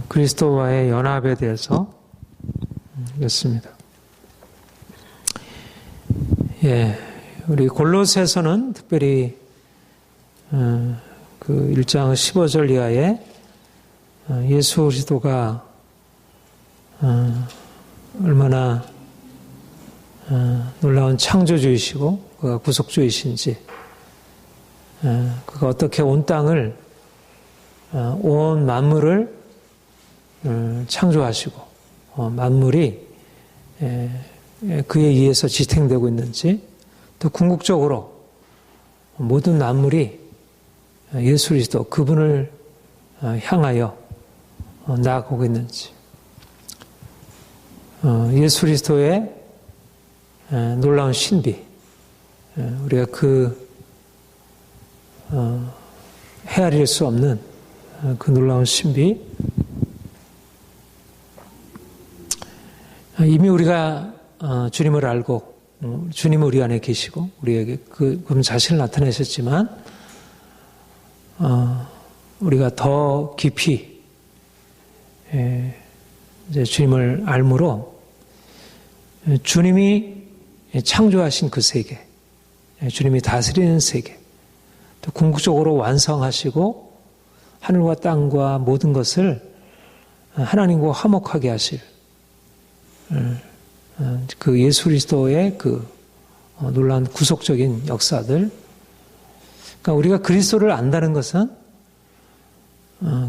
그리스도와의 연합에 대해서 읽습니다. 우리 골로새서는 특별히 그 1장 15절 이하에 예수 그리스도가 얼마나 놀라운 창조주이시고 그가 구속주이신지, 그가 어떻게 온 땅을, 온 만물을 창조하시고 만물이 그에 의해서 지탱되고 있는지, 또 궁극적으로 모든 만물이 예수 그리스도 그분을 향하여 나아가고 있는지, 예수 그리스도의 놀라운 신비, 우리가 헤아릴 수 없는 그 놀라운 신비, 이미 우리가 주님을 알고 주님은 우리 안에 계시고 우리에게 그분 자신을 나타내셨지만, 우리가 더 깊이 이제 주님을 알므로 주님이 창조하신 그 세계, 주님이 다스리는 세계, 또 궁극적으로 완성하시고 하늘과 땅과 모든 것을 하나님과 화목하게 하실 그 예수 그리스도의 그 놀라운 구속적인 역사들, 그러니까 우리가 그리스도를 안다는 것은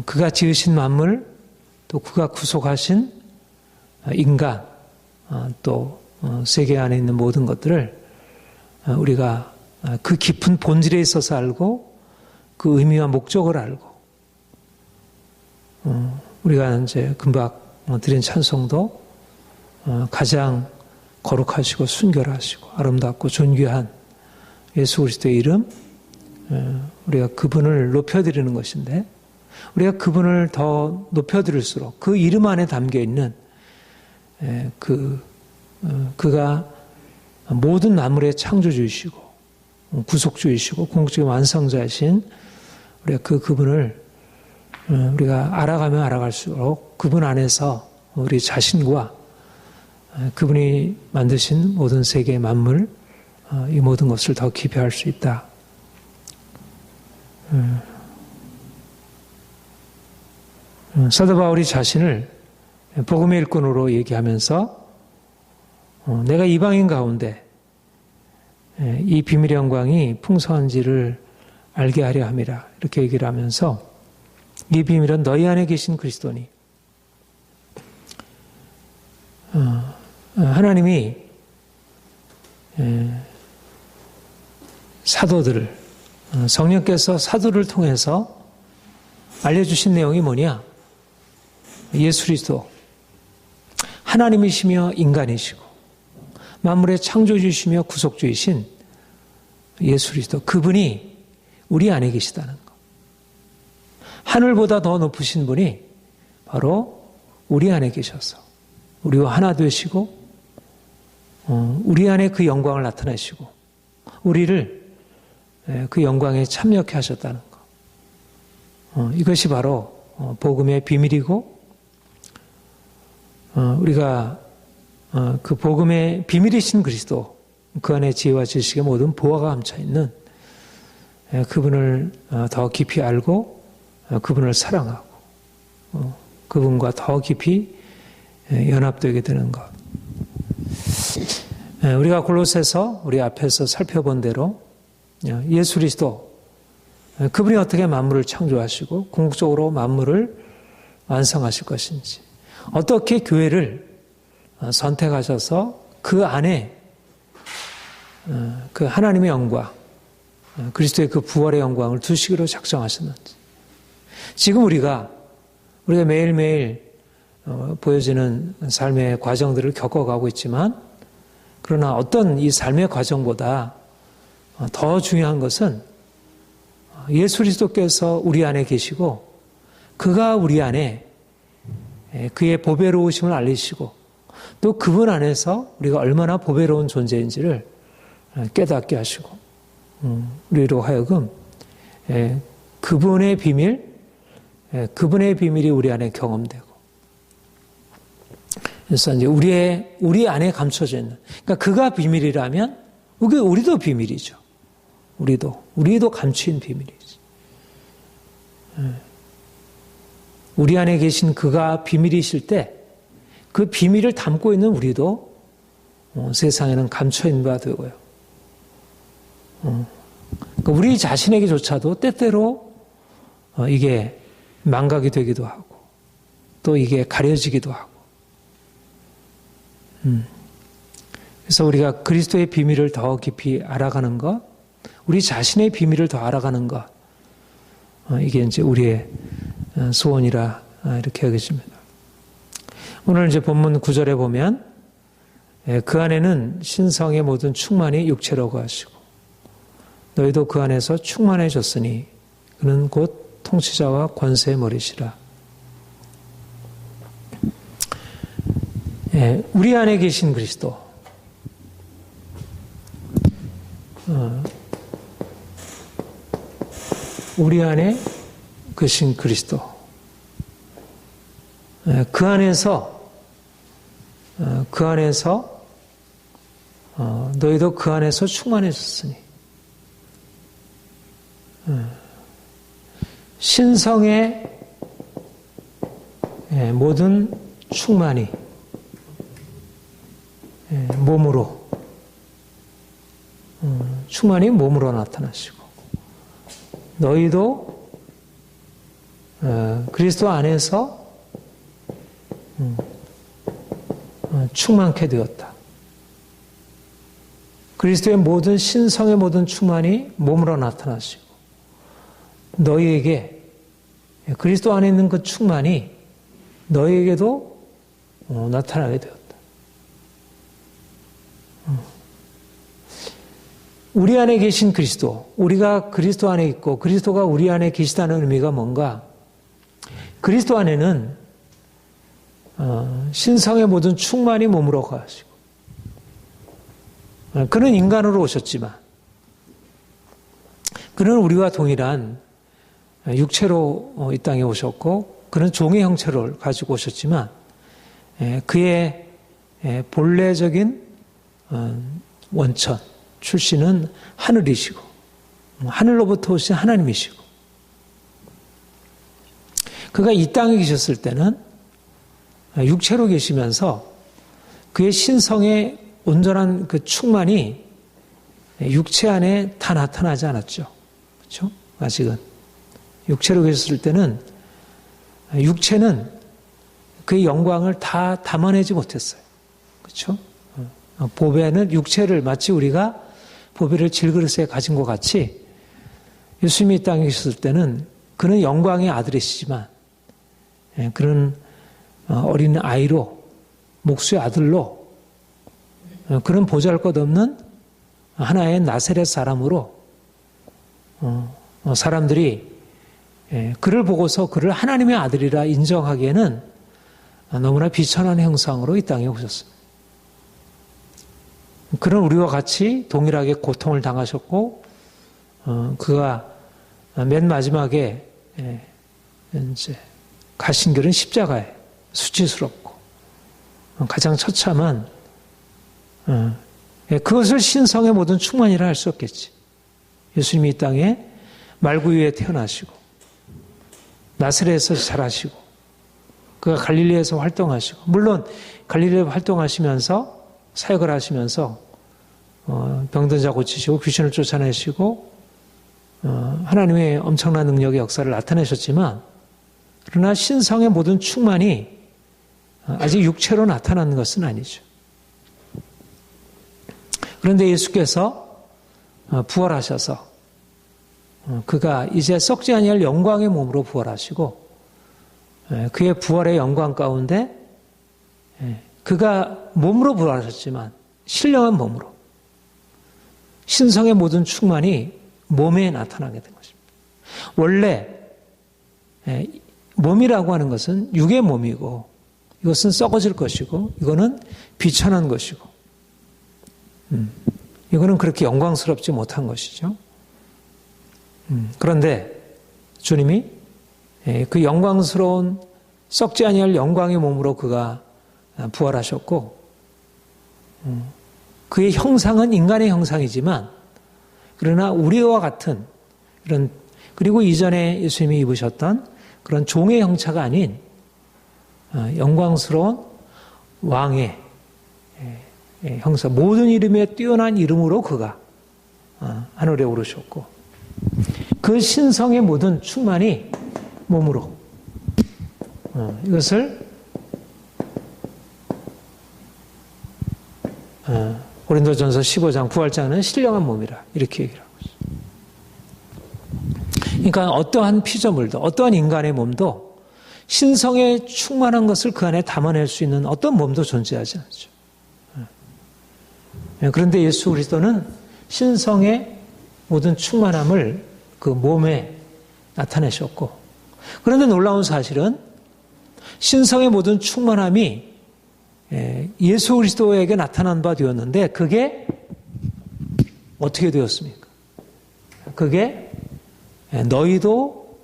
그가 지으신 만물, 또 그가 구속하신 인간, 또 세계 안에 있는 모든 것들을 우리가 그 깊은 본질에 있어서 알고 그 의미와 목적을 알고, 우리가 이제 금방 드린 찬송도 가장 거룩하시고 순결하시고 아름답고 존귀한 예수 그리스도의 이름, 우리가 그분을 높여드리는 것인데, 우리가 그분을 더 높여드릴수록 그 이름 안에 담겨있는 그가 모든 만물의 창조주이시고 구속주이시고 궁극적인 완성자이신 우리가 그분을 우리가 알아가면 알아갈수록 그분 안에서 우리 자신과 그분이 만드신 모든 세계의 만물, 이 모든 것을 더 깊이 알 수 있다. 사도 바울이 자신을 복음의 일꾼으로 얘기하면서 내가 이방인 가운데 이 비밀의 영광이 풍성한지를 알게 하려 함이라, 이렇게 얘기를 하면서, 이 비밀은 너희 안에 계신 그리스도니, 하나님이 사도들을, 성령께서 사도를 통해서 알려주신 내용이 뭐냐? 예수 그리스도, 하나님이시며 인간이시고 만물의 창조주이시며 구속주이신 예수 그리스도, 그분이 우리 안에 계시다는 것. 하늘보다 더 높으신 분이 바로 우리 안에 계셔서 우리와 하나 되시고 우리 안에 그 영광을 나타내시고 우리를 그 영광에 참여케 하셨다는 것. 이것이 바로 복음의 비밀이고, 우리가 그 복음의 비밀이신 그리스도, 그 안에 지혜와 지식의 모든 보화가 감춰있는 그분을 더 깊이 알고 그분을 사랑하고 그분과 더 깊이 연합되게 되는 것. 우리가 골로새서 우리 앞에서 살펴본 대로 예수 그리스도, 그분이 어떻게 만물을 창조하시고 궁극적으로 만물을 완성하실 것인지, 어떻게 교회를 선택하셔서 그 안에 그 하나님의 영광, 그리스도의 그 부활의 영광을 두시기로 작정하셨는지, 지금 우리가 매일매일 보여지는 삶의 과정들을 겪어가고 있지만, 그러나 어떤 이 삶의 과정보다 더 중요한 것은 예수 그리스도께서 우리 안에 계시고 그가 우리 안에 그의 보배로우심을 알리시고, 또 그분 안에서 우리가 얼마나 보배로운 존재인지를 깨닫게 하시고, 우리로 하여금 그분의 비밀, 그분의 비밀이 우리 안에 경험되고, 그래서 이제 우리 안에 감춰져 있는, 그러니까 그가 비밀이라면 우리도 비밀이죠. 우리도 감추인 비밀이지. 우리 안에 계신 그가 비밀이실 때 그 비밀을 담고 있는 우리도 세상에는 감춰있는 바 되고요. 그러니까 우리 자신에게조차도 때때로 이게 망각이 되기도 하고 또 이게 가려지기도 하고. 그래서 우리가 그리스도의 비밀을 더 깊이 알아가는 것, 우리 자신의 비밀을 더 알아가는 것, 이게 이제 우리의 소원이라 이렇게 여겨집니다. 오늘 이제 본문 9절에 보면 그 안에는 신성의 모든 충만이 육체로 거하시고 너희도 그 안에서 충만해졌으니 그는 곧 통치자와 권세의 머리시라. 우리 안에 계신 그리스도, 우리 안에 계신 그리스도, 그 안에서 너희도 그 안에서 충만해졌으니 신성의 모든 충만이 몸으로 나타나시고 너희도 그리스도 안에서 충만케 되었다. 그리스도의 모든 신성의 모든 충만이 몸으로 나타나시고 너희에게 그리스도 안에 있는 그 충만이 너희에게도 나타나게 되었다. 우리 안에 계신 그리스도, 우리가 그리스도 안에 있고 그리스도가 우리 안에 계시다는 의미가 뭔가? 그리스도 안에는 신성의 모든 충만이 몸으로 거하시고 그는 인간으로 오셨지만 그는 우리와 동일한 육체로 이 땅에 오셨고 그는 종의 형체를 가지고 오셨지만 그의 본래적인 원천, 출신은 하늘이시고 하늘로부터 오신 하나님이시고 그가 이 땅에 계셨을 때는 육체로 계시면서 그의 신성의 온전한 그 충만이 육체 안에 다 나타나지 않았죠. 그렇죠? 아직은. 육체로 계셨을 때는 육체는 그의 영광을 다 담아내지 못했어요. 그렇죠? 보배는 육체를 마치 우리가 보배를 질그릇에 가진 것 같이 예수님이 이 땅에 계셨을 때는 그는 영광의 아들이시지만 그는 어린 아이로 목수의 아들로 그런 보잘것없는 하나의 나사렛 사람으로 사람들이 그를 보고서 그를 하나님의 아들이라 인정하기에는 너무나 비천한 형상으로 이 땅에 오셨습니다. 그는 우리와 같이 동일하게 고통을 당하셨고 그가 맨 마지막에 이제 가신 길은 십자가에 수치스럽고 가장 처참한 그것을 신성의 모든 충만이라 할 수 없겠지. 예수님이 이 땅에 말구유에 태어나시고 나사렛에서 자라시고 그가 갈릴리에서 활동하시고 물론 갈릴리에 활동하시면서 사역을 하시면서 병든 자 고치시고 귀신을 쫓아내시고 하나님의 엄청난 능력의 역사를 나타내셨지만 그러나 신성의 모든 충만이 아직 육체로 나타나는 것은 아니죠. 그런데 예수께서 부활하셔서 그가 이제 썩지 아니할 영광의 몸으로 부활하시고 그의 부활의 영광 가운데 그가 몸으로 부활하셨지만 신령한 몸으로 신성의 모든 충만이 몸에 나타나게 된 것입니다. 원래 몸이라고 하는 것은 육의 몸이고 이것은 썩어질 것이고 이거는 비천한 것이고 이거는 그렇게 영광스럽지 못한 것이죠. 그런데 주님이 그 영광스러운 썩지 아니할 영광의 몸으로 그가 부활하셨고, 그의 형상은 인간의 형상이지만, 그러나 우리와 같은 그런, 그리고 이전에 예수님이 입으셨던 그런 종의 형체가 아닌 영광스러운 왕의 형사, 모든 이름에 뛰어난 이름으로 그가 하늘에 오르셨고, 그 신성의 모든 충만이 몸으로, 이것을 고린도전서 15장 부활자는 신령한 몸이라 이렇게 얘기를 하고 있어요. 그러니까 어떠한 피조물도, 어떠한 인간의 몸도 신성에 충만한 것을 그 안에 담아낼 수 있는 어떤 몸도 존재하지 않죠. 그런데 예수 그리스도는 신성의 모든 충만함을 그 몸에 나타내셨고, 그런데 놀라운 사실은 신성의 모든 충만함이 예수 그리스도에게 나타난 바 되었는데, 그게 어떻게 되었습니까? 그게 너희도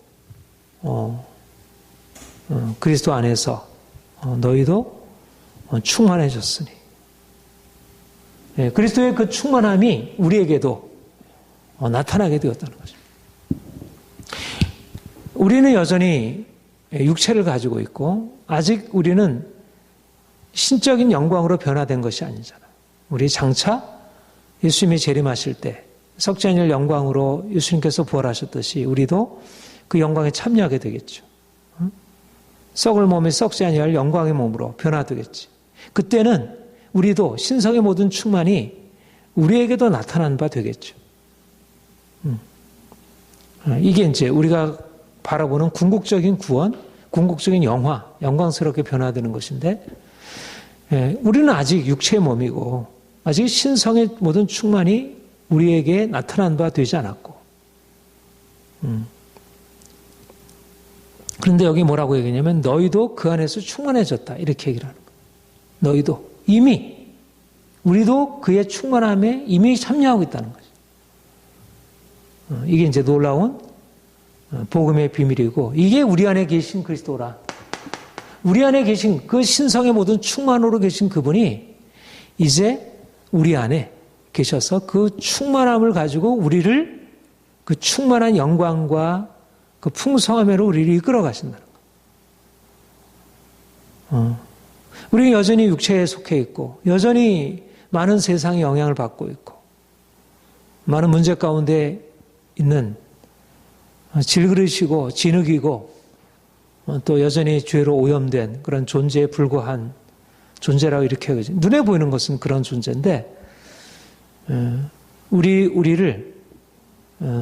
그리스도 안에서 너희도 충만해졌으니, 그리스도의 그 충만함이 우리에게도 나타나게 되었다는 거죠. 우리는 여전히 육체를 가지고 있고, 아직 우리는 신적인 영광으로 변화된 것이 아니잖아요. 우리 장차 예수님이 재림하실 때 썩지 않을 영광으로 예수님께서 부활하셨듯이 우리도 그 영광에 참여하게 되겠죠. 썩을 몸에 썩지 아니할 영광의 몸으로 변화되겠지. 그때는 우리도 신성의 모든 충만이 우리에게도 나타난 바 되겠죠. 이게 이제 우리가 바라보는 궁극적인 구원, 궁극적인 영화, 영광스럽게 변화되는 것인데, 우리는 아직 육체의 몸이고 아직 신성의 모든 충만이 우리에게 나타난 바 되지 않았고, 그런데 여기 뭐라고 얘기하냐면 너희도 그 안에서 충만해졌다 이렇게 얘기를 하는 거예요. 너희도 이미, 우리도 그의 충만함에 이미 참여하고 있다는 거죠. 이게 이제 놀라운 복음의 비밀이고, 이게 우리 안에 계신 그리스도라. 우리 안에 계신 그 신성의 모든 충만으로 계신 그분이 이제 우리 안에 계셔서 그 충만함을 가지고 우리를 그 충만한 영광과 그 풍성함으로 우리를 이끌어 가신다는 거예요. 우리는 여전히 육체에 속해 있고, 여전히 많은 세상의 영향을 받고 있고, 많은 문제 가운데 있는 질그릇이고 진흙이고, 또 여전히 죄로 오염된 그런 존재에 불과한 존재라고 이렇게 하죠. 눈에 보이는 것은 그런 존재인데, 우리를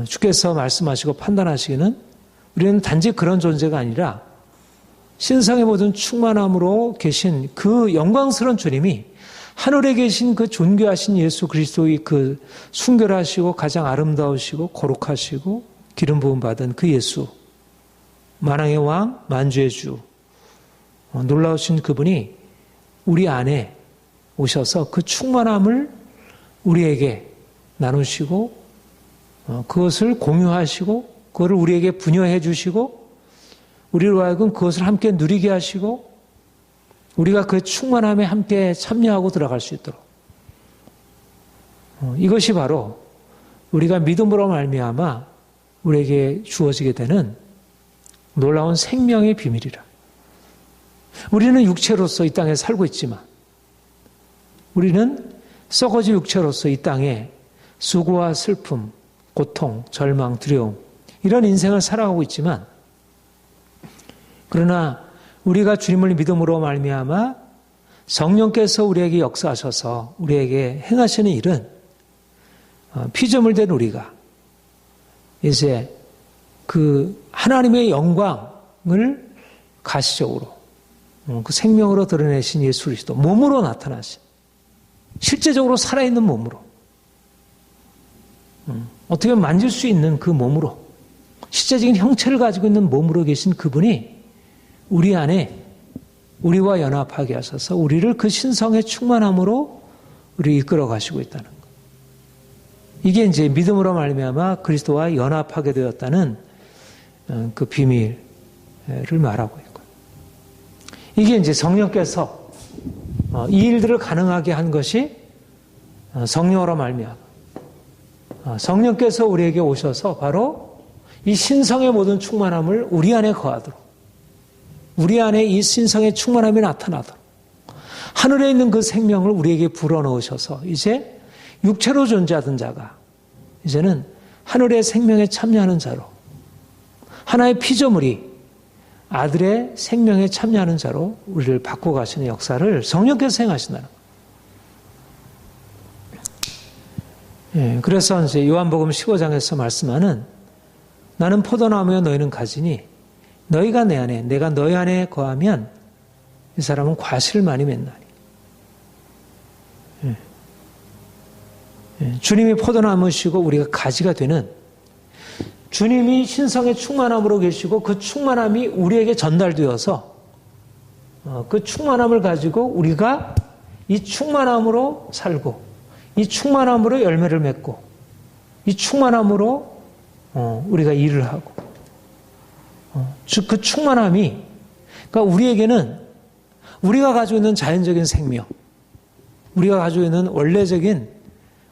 주께서 말씀하시고 판단하시기는 우리는 단지 그런 존재가 아니라 신성의 모든 충만함으로 계신 그 영광스러운 주님이, 하늘에 계신 그 존귀하신 예수 그리스도의 그 순결하시고 가장 아름다우시고 거룩하시고 기름 부음 받은 그 예수, 만왕의 왕, 만주의 주, 놀라우신 그분이 우리 안에 오셔서 그 충만함을 우리에게 나누시고, 그것을 공유하시고, 그것을 우리에게 분여해 주시고, 우리로 하여금 그것을 함께 누리게 하시고, 우리가 그 충만함에 함께 참여하고 들어갈 수 있도록, 이것이 바로 우리가 믿음으로 말미암아 우리에게 주어지게 되는 놀라운 생명의 비밀이라. 우리는 육체로서 이 땅에 살고 있지만, 우리는 썩어진 육체로서 이 땅에 수고와 슬픔, 고통, 절망, 두려움, 이런 인생을 살아가고 있지만, 그러나 우리가 주님을 믿음으로 말미암아 성령께서 우리에게 역사하셔서 우리에게 행하시는 일은, 피조물 된 우리가 이제 그 하나님의 영광을 가시적으로 그 생명으로 드러내신 예수 그리스도, 몸으로 나타나신, 실제적으로 살아있는 몸으로, 어떻게 만질 수 있는 그 몸으로, 실제적인 형체를 가지고 있는 몸으로 계신 그분이 우리 안에 우리와 연합하게 하셔서 우리를 그 신성의 충만함으로 우리를 이끌어 가시고 있다는 것. 이게 이제 믿음으로 말미암아 그리스도와 연합하게 되었다는 그 비밀, 말하고 있고. 이게 이제 성령께서 이 일들을 가능하게 한 것이 성령으로 말미암아. 성령께서 우리에게 오셔서 바로 이 신성의 모든 충만함을 우리 안에 거하도록, 우리 안에 이 신성의 충만함이 나타나도록 하늘에 있는 그 생명을 우리에게 불어넣으셔서 이제 육체로 존재하던 자가 이제는 하늘의 생명에 참여하는 자로, 하나의 피조물이 아들의 생명에 참여하는 자로 우리를 바꿔가시는 역사를 성령께서 행하신다는 거예요. 그래서 이제 요한복음 15장에서 말씀하는 나는 포도나무여 너희는 가지니 너희가 내 안에 내가 너희 안에 거하면 이 사람은 과실을 많이 맺나니. 주님이 포도나무시고 우리가 가지가 되는, 주님이 신성의 충만함으로 계시고 그 충만함이 우리에게 전달되어서 그 충만함을 가지고 우리가 이 충만함으로 살고 이 충만함으로 열매를 맺고 이 충만함으로 우리가 일을 하고 그 충만함이, 그러니까 우리에게는 우리가 가지고 있는 자연적인 생명, 우리가 가지고 있는 원래적인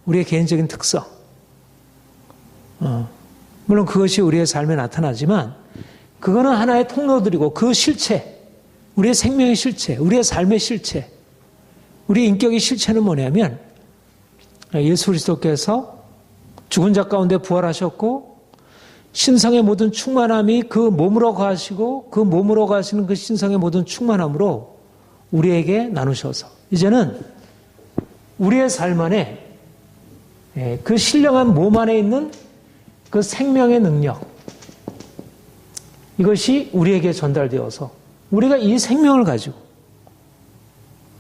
우리의 개인적인 특성, 물론 그것이 우리의 삶에 나타나지만 그거는 하나의 통로들이고 그 실체, 우리의 생명의 실체, 우리의 삶의 실체, 우리의 인격의 실체는 뭐냐면 예수 그리스도께서 죽은 자 가운데 부활하셨고 신성의 모든 충만함이 그 몸으로 가시고 그 몸으로 가시는 그 신성의 모든 충만함으로 우리에게 나누셔서 이제는 우리의 삶 안에 그 신령한 몸 안에 있는 그 생명의 능력, 이것이 우리에게 전달되어서 우리가 이 생명을 가지고,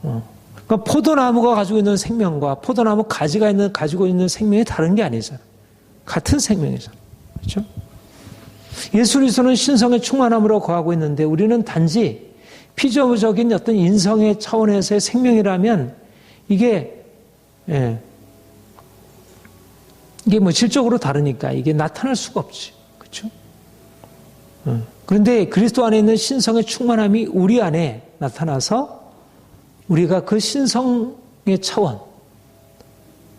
그러니까 포도나무가 가지고 있는 생명과 포도나무 가지가 가지고 있는 생명이 다른 게 아니잖아요. 같은 생명이잖아요. 그렇죠? 예수 그리스도는 신성의 충만함으로 거하고 있는데 우리는 단지 피조적인 어떤 인성의 차원에서의 생명이라면 이게 뭐 질적으로 다르니까 이게 나타날 수가 없지. 그렇죠? 그런데 그리스도 안에 있는 신성의 충만함이 우리 안에 나타나서 우리가 그 신성의 차원,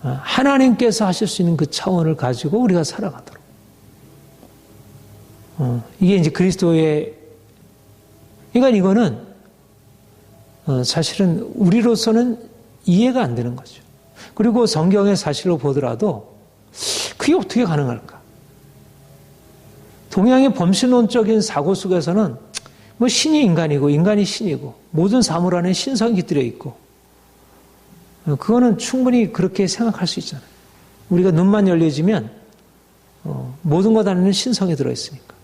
하나님께서 하실 수 있는 그 차원을 가지고 우리가 살아가도록. 이게 이제 그리스도의, 그러니까 이거는 사실은 우리로서는 이해가 안 되는 거죠. 그리고 성경의 사실로 보더라도 그게 어떻게 가능할까? 동양의 범신론적인 사고 속에서는 뭐 신이 인간이고 인간이 신이고 모든 사물 안에 신성이 깃들여 있고 그거는 충분히 그렇게 생각할 수 있잖아요. 우리가 눈만 열려지면 모든 것 안에는 신성이 들어있으니까.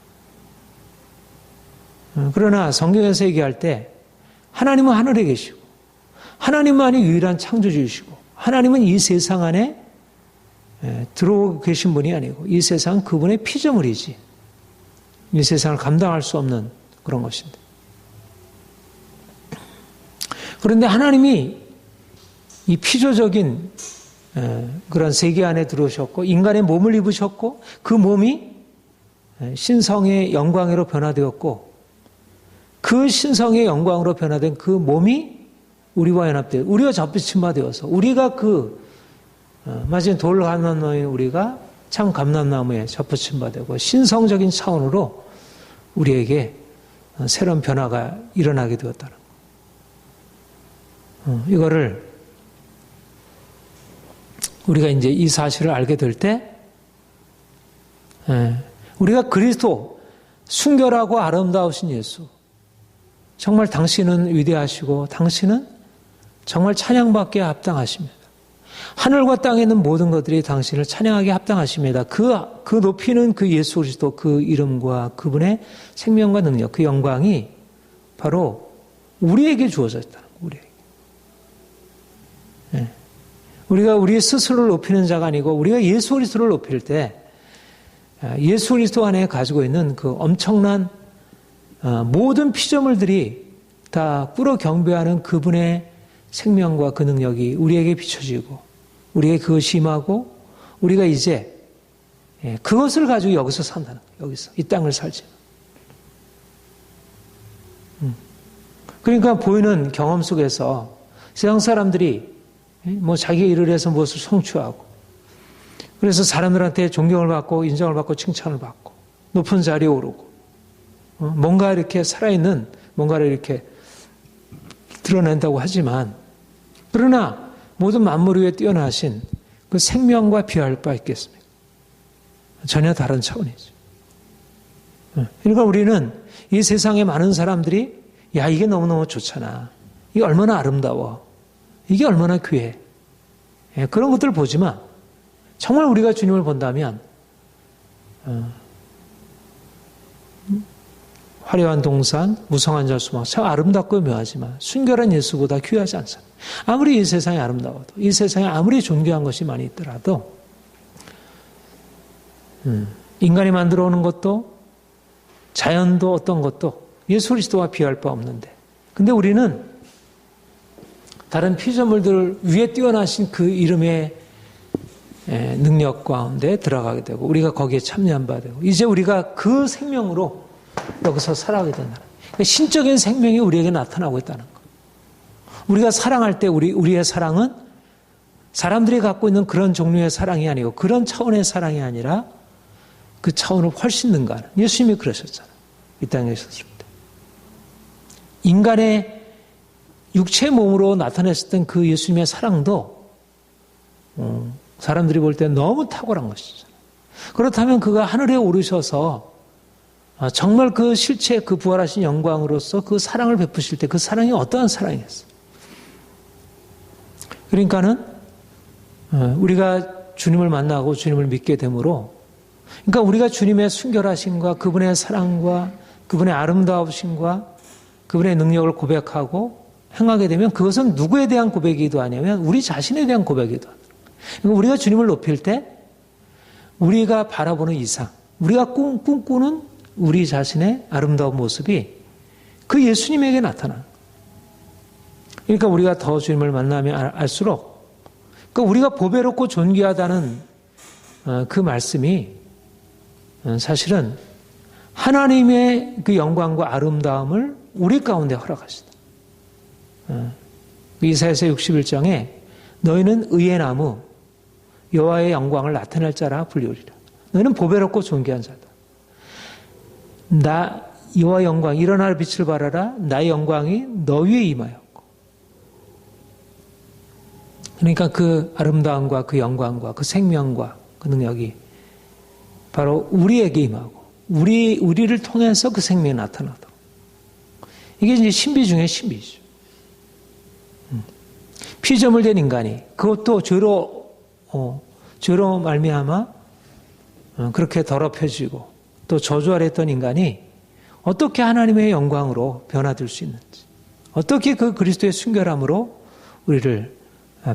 그러나 성경에서 얘기할 때 하나님은 하늘에 계시고 하나님만이 유일한 창조주이시고 하나님은 이 세상 안에 들어오고 계신 분이 아니고 이 세상은 그분의 피조물이지 이 세상을 감당할 수 없는 그런 것인데, 그런데 하나님이 이 피조적인 그런 세계 안에 들어오셨고 인간의 몸을 입으셨고 그 몸이 신성의 영광으로 변화되었고 그 신성의 영광으로 변화된 그 몸이 우리와 연합되어 우리가 접붙임 바 되어서 우리가 마치 돌 감람나무인 우리가 참 감람나무에 접붙임 바 되고 신성적인 차원으로 우리에게 새로운 변화가 일어나게 되었다는 거. 이거를 우리가 이제 이 사실을 알게 될 때 우리가 그리스도 순결하고 아름다우신 예수, 정말 당신은 위대하시고 당신은 정말 찬양받기에 합당하십니다. 하늘과 땅에 있는 모든 것들이 당신을 찬양하기에 합당하십니다. 그 높이는 그 예수 그리스도 그 이름과 그분의 생명과 능력, 그 영광이 바로 우리에게 주어졌다는 거예요. 우리에게. 우리가 우리 스스로를 높이는 자가 아니고 우리가 예수 그리스도를 높일 때 예수 그리스도 안에 가지고 있는 그 엄청난 모든 피조물들이 다 꿇어 경배하는 그분의 생명과 그 능력이 우리에게 비춰지고 우리에게 그것이 임하고 우리가 이제 그것을 가지고 여기서 산다는 거예요. 여기서 이 땅을 살지. 그러니까 보이는 경험 속에서 세상 사람들이 뭐 자기 일을 해서 무엇을 성취하고 그래서 사람들한테 존경을 받고 인정을 받고 칭찬을 받고 높은 자리에 오르고 뭔가 이렇게 살아있는 뭔가를 이렇게 드러낸다고 하지만 그러나 모든 만물 위에 뛰어나신 그 생명과 비할 바 있겠습니까? 전혀 다른 차원이죠. 그러니까 우리는 이 세상에 많은 사람들이 야 이게 너무너무 좋잖아. 이게 얼마나 아름다워. 이게 얼마나 귀해. 그런 것들을 보지만 정말 우리가 주님을 본다면 화려한 동산, 무성한 자수막 참 아름답고 묘하지만 순결한 예수보다 귀하지 않습니다. 아무리 이 세상이 아름다워도 이 세상에 아무리 존귀한 것이 많이 있더라도 인간이 만들어 오는 것도 자연도 어떤 것도 예수 그리스도와 비할 바 없는데 근데 우리는 다른 피조물들 위에 뛰어나신 그 이름의 능력 가운데 들어가게 되고 우리가 거기에 참여한 바 되고 이제 우리가 그 생명으로 여기서 살아가게 된다. 그러니까 신적인 생명이 우리에게 나타나고 있다는 것. 우리가 사랑할 때 우리의 사랑은 사람들이 갖고 있는 그런 종류의 사랑이 아니고 그런 차원의 사랑이 아니라 그 차원을 훨씬 능가하는 예수님이 그러셨잖아요. 이 땅에 계셨을 때. 인간의 육체 몸으로 나타냈을 그 예수님의 사랑도 사람들이 볼 때 너무 탁월한 것이죠. 그렇다면 그가 하늘에 오르셔서 정말 그 실체 그 부활하신 영광으로서 그 사랑을 베푸실 때 그 사랑이 어떠한 사랑이었어요. 그러니까는 우리가 주님을 만나고 주님을 믿게 되므로 그러니까 우리가 주님의 순결하심과 그분의 사랑과 그분의 아름다우심과 그분의 능력을 고백하고 행하게 되면 그것은 누구에 대한 고백이기도 하냐면 우리 자신에 대한 고백이기도 합니다. 그러니까 우리가 주님을 높일 때 우리가 바라보는 이상 우리가 꿈꾸는 우리 자신의 아름다운 모습이 그 예수님에게 나타나는 거예요. 그러니까 우리가 더 주님을 만나면 알수록 그러니까 우리가 보배롭고 존귀하다는 그 말씀이 사실은 하나님의 그 영광과 아름다움을 우리 가운데 허락하시다. 이사야서 61장에 너희는 의의 나무 여호와의 영광을 나타낼 자라 불리우리라. 너희는 보배롭고 존귀한 자다. 나 여호와 영광 일어날 빛을 발하라. 나의 영광이 너 위에 임하였고. 그러니까 그 아름다움과 그 영광과 그 생명과 그 능력이 바로 우리에게 임하고 우리를 통해서 그 생명이 나타나도록. 이게 이제 신비 중에 신비죠. 피조물된 인간이 그것도 죄로 말미암아 그렇게 더럽혀지고 또 저주 아래 있던 인간이 어떻게 하나님의 영광으로 변화될 수 있는지 어떻게 그 그리스도의 순결함으로 우리를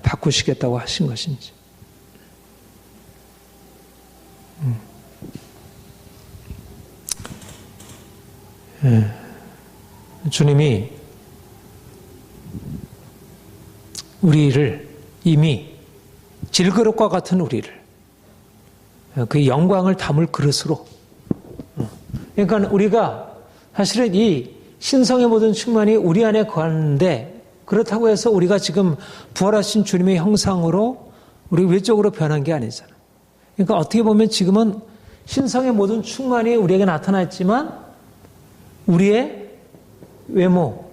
바꾸시겠다고 하신 것인지 주님이 우리를 이미 질그릇과 같은 우리를 그 영광을 담을 그릇으로 그러니까 우리가 사실은 이 신성의 모든 충만이 우리 안에 거하는데 그렇다고 해서 우리가 지금 부활하신 주님의 형상으로 우리 외적으로 변한 게 아니잖아요. 그러니까 어떻게 보면 지금은 신성의 모든 충만이 우리에게 나타나 있지만 우리의 외모,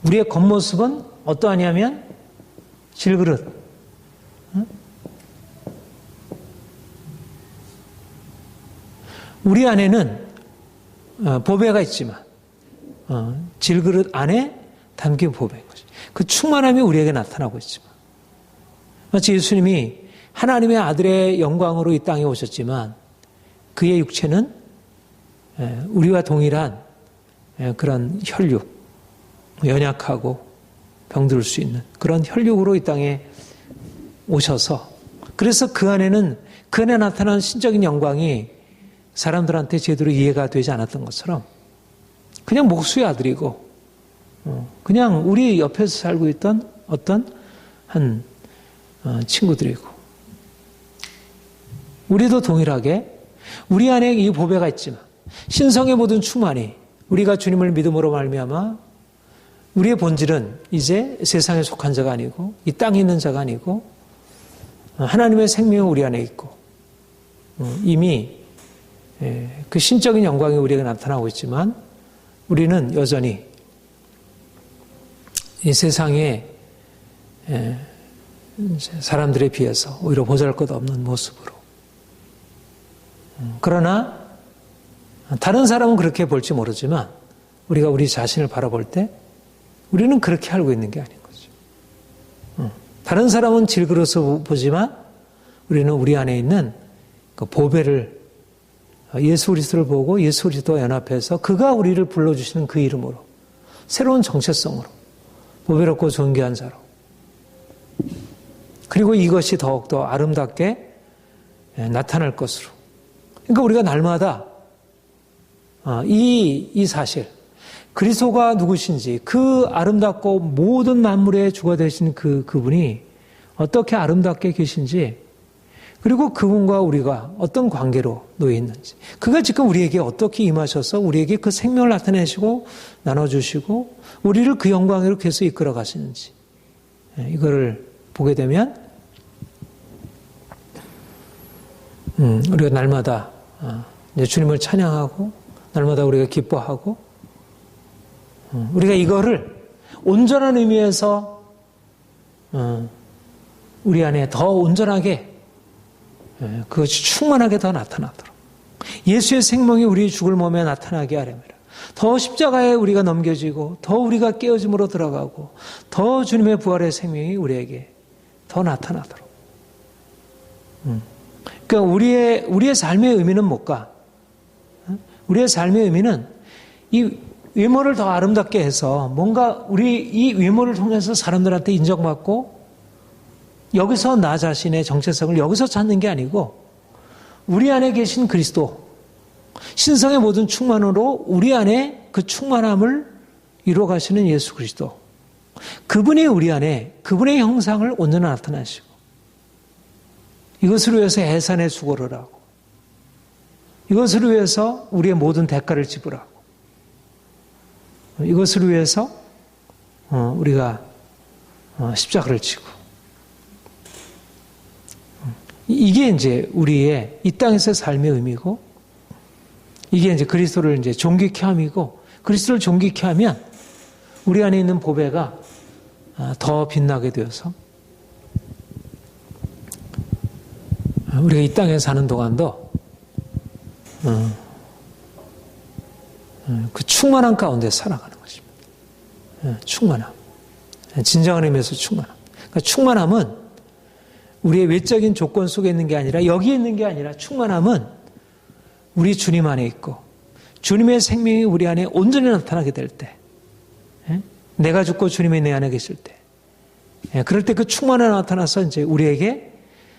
우리의 겉모습은 어떠하냐면 질그릇. 우리 안에는 보배가 있지만 질그릇 안에 담긴 보배인 것이. 그 충만함이 우리에게 나타나고 있지만 마치 예수님이 하나님의 아들의 영광으로 이 땅에 오셨지만 그의 육체는 우리와 동일한 그런 혈육, 연약하고 병들 수 있는 그런 혈육으로 이 땅에 오셔서 그래서 그 안에 나타난 신적인 영광이 사람들한테 제대로 이해가 되지 않았던 것처럼 그냥 목수의 아들이고 그냥 우리 옆에서 살고 있던 어떤 한 친구들이고 우리도 동일하게 우리 안에 이 보배가 있지만 신성의 모든 충만이 우리가 주님을 믿음으로 말미암아 우리의 본질은 이제 세상에 속한 자가 아니고 이 땅에 있는 자가 아니고 하나님의 생명이 우리 안에 있고 이미 그 신적인 영광이 우리에게 나타나고 있지만 우리는 여전히 이 세상에 사람들에 비해서 오히려 보잘것없는 모습으로. 그러나 다른 사람은 그렇게 볼지 모르지만 우리가 우리 자신을 바라볼 때 우리는 그렇게 알고 있는 게 아닌 거죠. 다른 사람은 질그릇을 보지만 우리는 우리 안에 있는 그 보배를 예수 그리스도를 보고 예수 그리스도와 연합해서 그가 우리를 불러주시는 그 이름으로 새로운 정체성으로 보배롭고 존귀한 자로 그리고 이것이 더욱더 아름답게 나타날 것으로. 그러니까 우리가 날마다 이 사실 그리스도가 누구신지 그 아름답고 모든 만물의 주가 되신 그분이 어떻게 아름답게 계신지 그리고 그분과 우리가 어떤 관계로 놓여 있는지 그가 지금 우리에게 어떻게 임하셔서 우리에게 그 생명을 나타내시고 나눠주시고 우리를 그 영광으로 계속 이끌어 가시는지 이거를 보게 되면 우리가 날마다 이제 주님을 찬양하고 날마다 우리가 기뻐하고 우리가 이거를 온전한 의미에서 우리 안에 더 온전하게 그것이 충만하게 더 나타나도록 예수의 생명이 우리 죽을 몸에 나타나게 하려면 더 십자가에 우리가 넘겨지고 더 우리가 깨어짐으로 들어가고 더 주님의 부활의 생명이 우리에게 더 나타나도록. 그러니까 우리의 삶의 의미는 뭘까? 우리의 삶의 의미는 이 외모를 더 아름답게 해서 뭔가 우리 이 외모를 통해서 사람들한테 인정받고 여기서 나 자신의 정체성을 여기서 찾는 게 아니고 우리 안에 계신 그리스도 신성의 모든 충만으로 우리 안에 그 충만함을 이루어 가시는 예수 그리스도 그분이 우리 안에 그분의 형상을 온전히 나타나시고 이것을 위해서 해산의 수고를 하고 이것을 위해서 우리의 모든 대가를 지불하고 이것을 위해서 우리가 십자가를 지고 이게 이제 우리의 이 땅에서의 삶의 의미고 이게 이제 그리스도를 이제 존귀케 함이고 그리스도를 존귀케 하면 우리 안에 있는 보배가 더 빛나게 되어서 우리가 이 땅에 사는 동안도 그 충만함 가운데 살아가는 것입니다. 충만함. 진정한 의미에서 충만함. 그러니까 충만함은 우리의 외적인 조건 속에 있는 게 아니라 여기에 있는 게 아니라 충만함은 우리 주님 안에 있고 주님의 생명이 우리 안에 온전히 나타나게 될 때 내가 죽고 주님이 내 안에 계실 때 그럴 때 그 충만함이 나타나서 이제 우리에게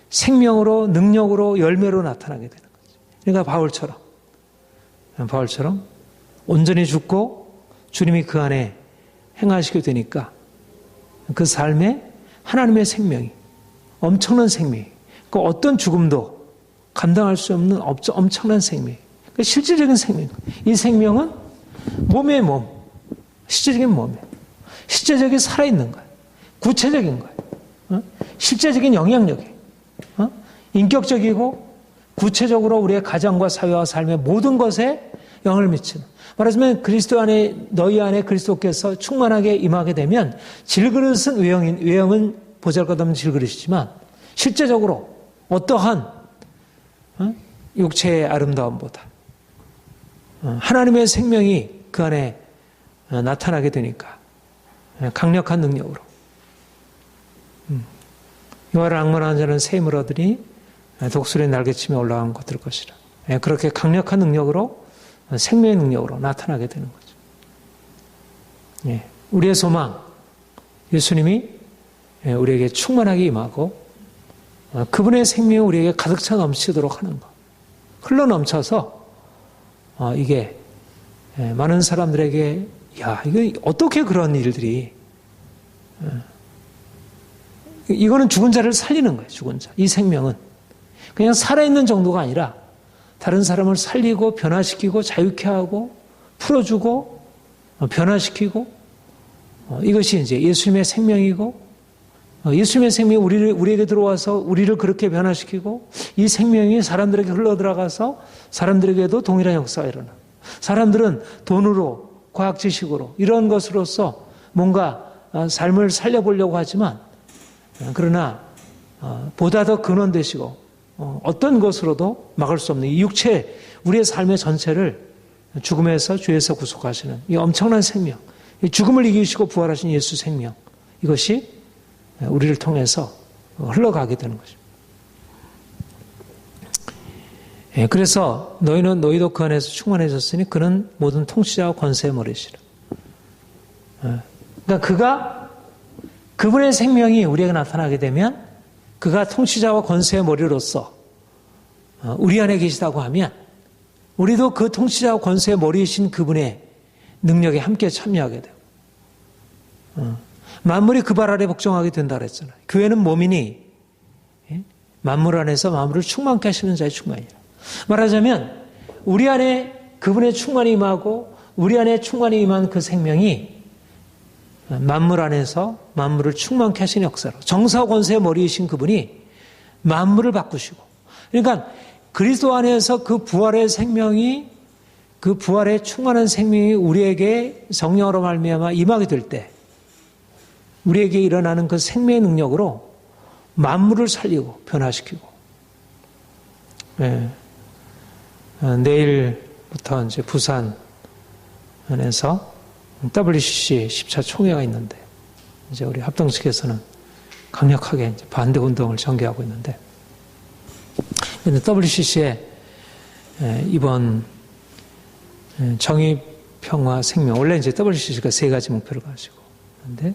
생명으로 능력으로 열매로 나타나게 되는 거죠. 그러니까 바울처럼 온전히 죽고 주님이 그 안에 행하시게 되니까 그 삶에 하나님의 생명이 엄청난 생명이 그 어떤 죽음도 감당할 수 없는 엄청난 생명 그 실질적인 생명 이 생명은 몸의 몸 실질적인 몸에 실제적인 살아있는 거예요. 구체적인 거예요. 실제적인 영향력이 인격적이고 구체적으로 우리의 가정과 사회와 삶의 모든 것에 영향을 미치는 말하자면 그리스도 안에 너희 안에 그리스도께서 충만하게 임하게 되면 질그릇은 외형은 보잘것없는 질그릇이지만 실제적으로 어떠한 육체의 아름다움보다 하나님의 생명이 그 안에 나타나게 되니까 강력한 능력으로 여호와를 앙망하는 자는 새 힘을 얻으니 독수리의 날개침에 올라간 것 될 것이라. 그렇게 강력한 능력으로 생명의 능력으로 나타나게 되는 거죠. 우리의 소망 예수님이 우리에게 충만하게 임하고 그분의 생명이 우리에게 가득 차 넘치도록 하는 것. 흘러 넘쳐서 이게 많은 사람들에게 이거 어떻게 그런 일들이 이거는 죽은 자를 살리는 거예요. 죽은 자. 이 생명은 그냥 살아있는 정도가 아니라 다른 사람을 살리고 변화시키고 자유케 하고 풀어주고 변화시키고 이것이 이제 예수님의 생명이고 예수님의 생명이 우리에게 들어와서 우리를 그렇게 변화시키고 이 생명이 사람들에게 흘러들어가서 사람들에게도 동일한 역사가 일어나. 사람들은 돈으로 과학 지식으로 이런 것으로서 뭔가 삶을 살려보려고 하지만 그러나 보다 더 근원되시고 어떤 것으로도 막을 수 없는 이 육체 우리의 삶의 전체를 죽음에서 죄에서 구속하시는 이 엄청난 생명, 죽음을 이기시고 부활하신 예수 생명, 이것이 우리를 통해서 흘러가게 되는 것입니다. 그래서 너희도 그 안에서 충만해졌으니 그는 모든 통치자와 권세의 머리시라. 그러니까 그분의 생명이 우리에게 나타나게 되면 그가 통치자와 권세의 머리로서 우리 안에 계시다고 하면 우리도 그 통치자와 권세의 머리이신 그분의 능력에 함께 참여하게 돼요. 만물이 그 발 아래 복종하게 된다 그랬잖아요. 교회는 몸이니 만물 안에서 만물을 충만케 하시는 자의 충만이라. 말하자면 우리 안에 그분의 충만이 임하고 우리 안에 충만이 임한 그 생명이 만물 안에서 만물을 충만케 하시는 역사로 정사와 권세의 머리이신 그분이 만물을 바꾸시고 그러니까 그리스도 안에서 그 부활의 생명이 그 부활의 충만한 생명이 우리에게 성령으로 말미암아 임하게 될 때 우리에게 일어나는 그 생명의 능력으로 만물을 살리고 변화시키고 내일부터 이제 부산 안에서 WCC 10차 총회가 있는데 이제 우리 합동 측에서는 강력하게 이제 반대 운동을 전개하고 있는데 근데 WCC에 이번 정의, 평화, 생명 원래 이제 WCC가 세 가지 목표를 가지고 그런데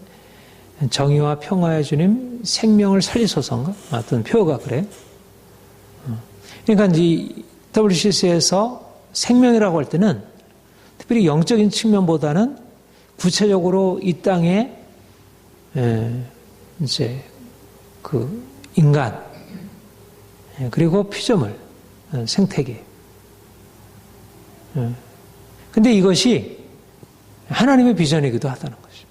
정의와 평화의 주님 생명을 살리소서인가? 어떤 표어가 그래. 그러니까 이 WCC에서 생명이라고 할 때는 특별히 영적인 측면보다는 구체적으로 이 땅에 이제 그 인간 그리고 피조물 생태계. 근데 이것이 하나님의 비전이기도 하다는 것이죠.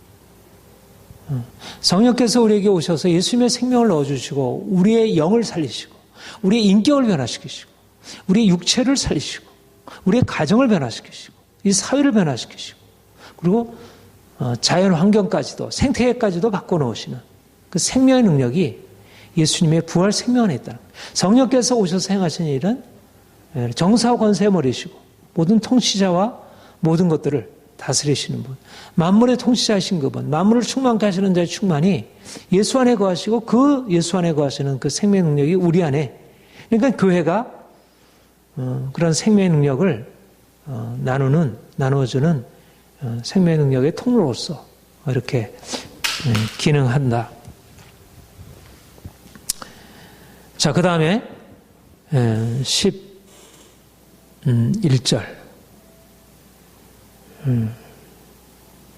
성령께서 우리에게 오셔서 예수님의 생명을 넣어주시고 우리의 영을 살리시고 우리의 인격을 변화시키시고 우리의 육체를 살리시고 우리의 가정을 변화시키시고 이 사회를 변화시키시고 그리고 자연 환경까지도 생태계까지도 바꿔놓으시는 그 생명의 능력이 예수님의 부활 생명 안에 있다는 거예요. 성령께서 오셔서 행하신 일은 정사와 권세의 머리시고 모든 통치자와 모든 것들을 다스리시는 분, 만물의 통치자이신 그분, 만물을 충만케 하시는 자의 충만이 예수 안에 거하시고 그 예수 안에 거하시는 그 생명의 능력이 우리 안에 그러니까 교회가 그런 생명의 능력을 나누어주는 생명의 능력의 통로로서 이렇게 기능한다. 자, 그 다음에 11절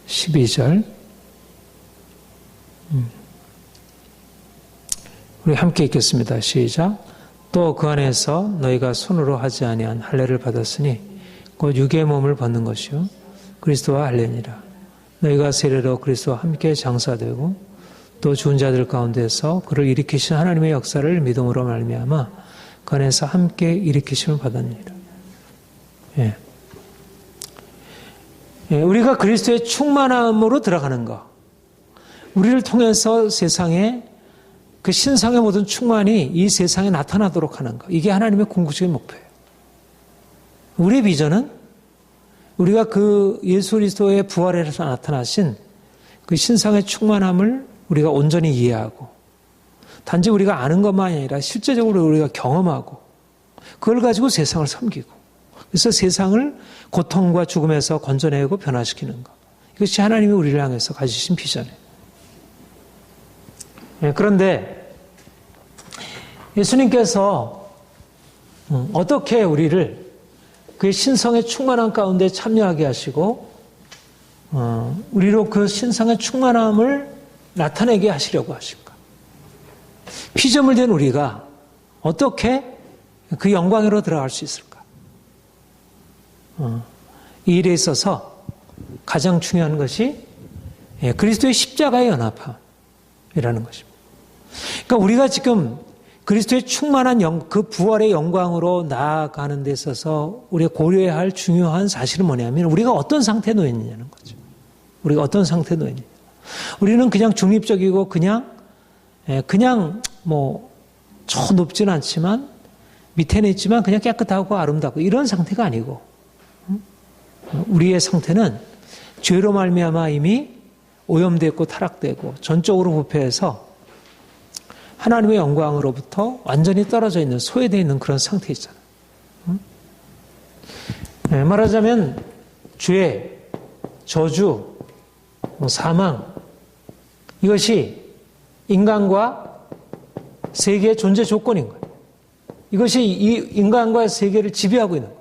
12절 우리 함께 읽겠습니다. 시작. 또 그 안에서 너희가 손으로 하지 아니한 할례를 받았으니 곧 육의 몸을 벗는 것이요 그리스도와 할례니라. 너희가 세례로 그리스도와 함께 장사되고 또 죽은 자들 가운데서 그를 일으키신 하나님의 역사를 믿음으로 말미암아 그 안에서 함께 일으키심을 받았느니라. 예. 우리가 그리스도의 충만함으로 들어가는 것, 우리를 통해서 세상에 그 신성의 모든 충만이 이 세상에 나타나도록 하는 것, 이게 하나님의 궁극적인 목표예요. 우리의 비전은 우리가 그 예수 그리스도의 부활에서 나타나신 그 신성의 충만함을 우리가 온전히 이해하고 단지 우리가 아는 것만이 아니라 실제적으로 우리가 경험하고 그걸 가지고 세상을 섬기고 그래서 세상을 고통과 죽음에서 건져내고 변화시키는 것. 이것이 하나님이 우리를 향해서 가지신 비전이에요. 그런데 예수님께서 어떻게 우리를 그 신성의 충만함 가운데 참여하게 하시고 우리로 그 신성의 충만함을 나타내게 하시려고 하실까? 피조물 된 우리가 어떻게 그 영광으로 들어갈 수 있을까? 이 일에 있어서 가장 중요한 것이 그리스도의 십자가의 연합함이라는 것입니다. 그러니까 우리가 지금 그리스도의 충만한 그 부활의 영광으로 나아가는 데 있어서 우리가 고려해야 할 중요한 사실은 뭐냐면 우리가 어떤 상태에 놓여 있느냐는 거죠. 우리가 어떤 상태에 놓여 있느냐. 우리는 그냥 중립적이고 그냥 저 높지는 않지만 밑에는 있지만 그냥 깨끗하고 아름답고 이런 상태가 아니고 우리의 상태는 죄로 말미암아 이미 오염되고 타락되고 전적으로 부패해서 하나님의 영광으로부터 완전히 떨어져 있는 소외되어 있는 그런 상태에 있잖아요. 말하자면 죄, 저주, 사망 이것이 인간과 세계의 존재 조건인 거예요. 이것이 이 인간과 세계를 지배하고 있는 거예요.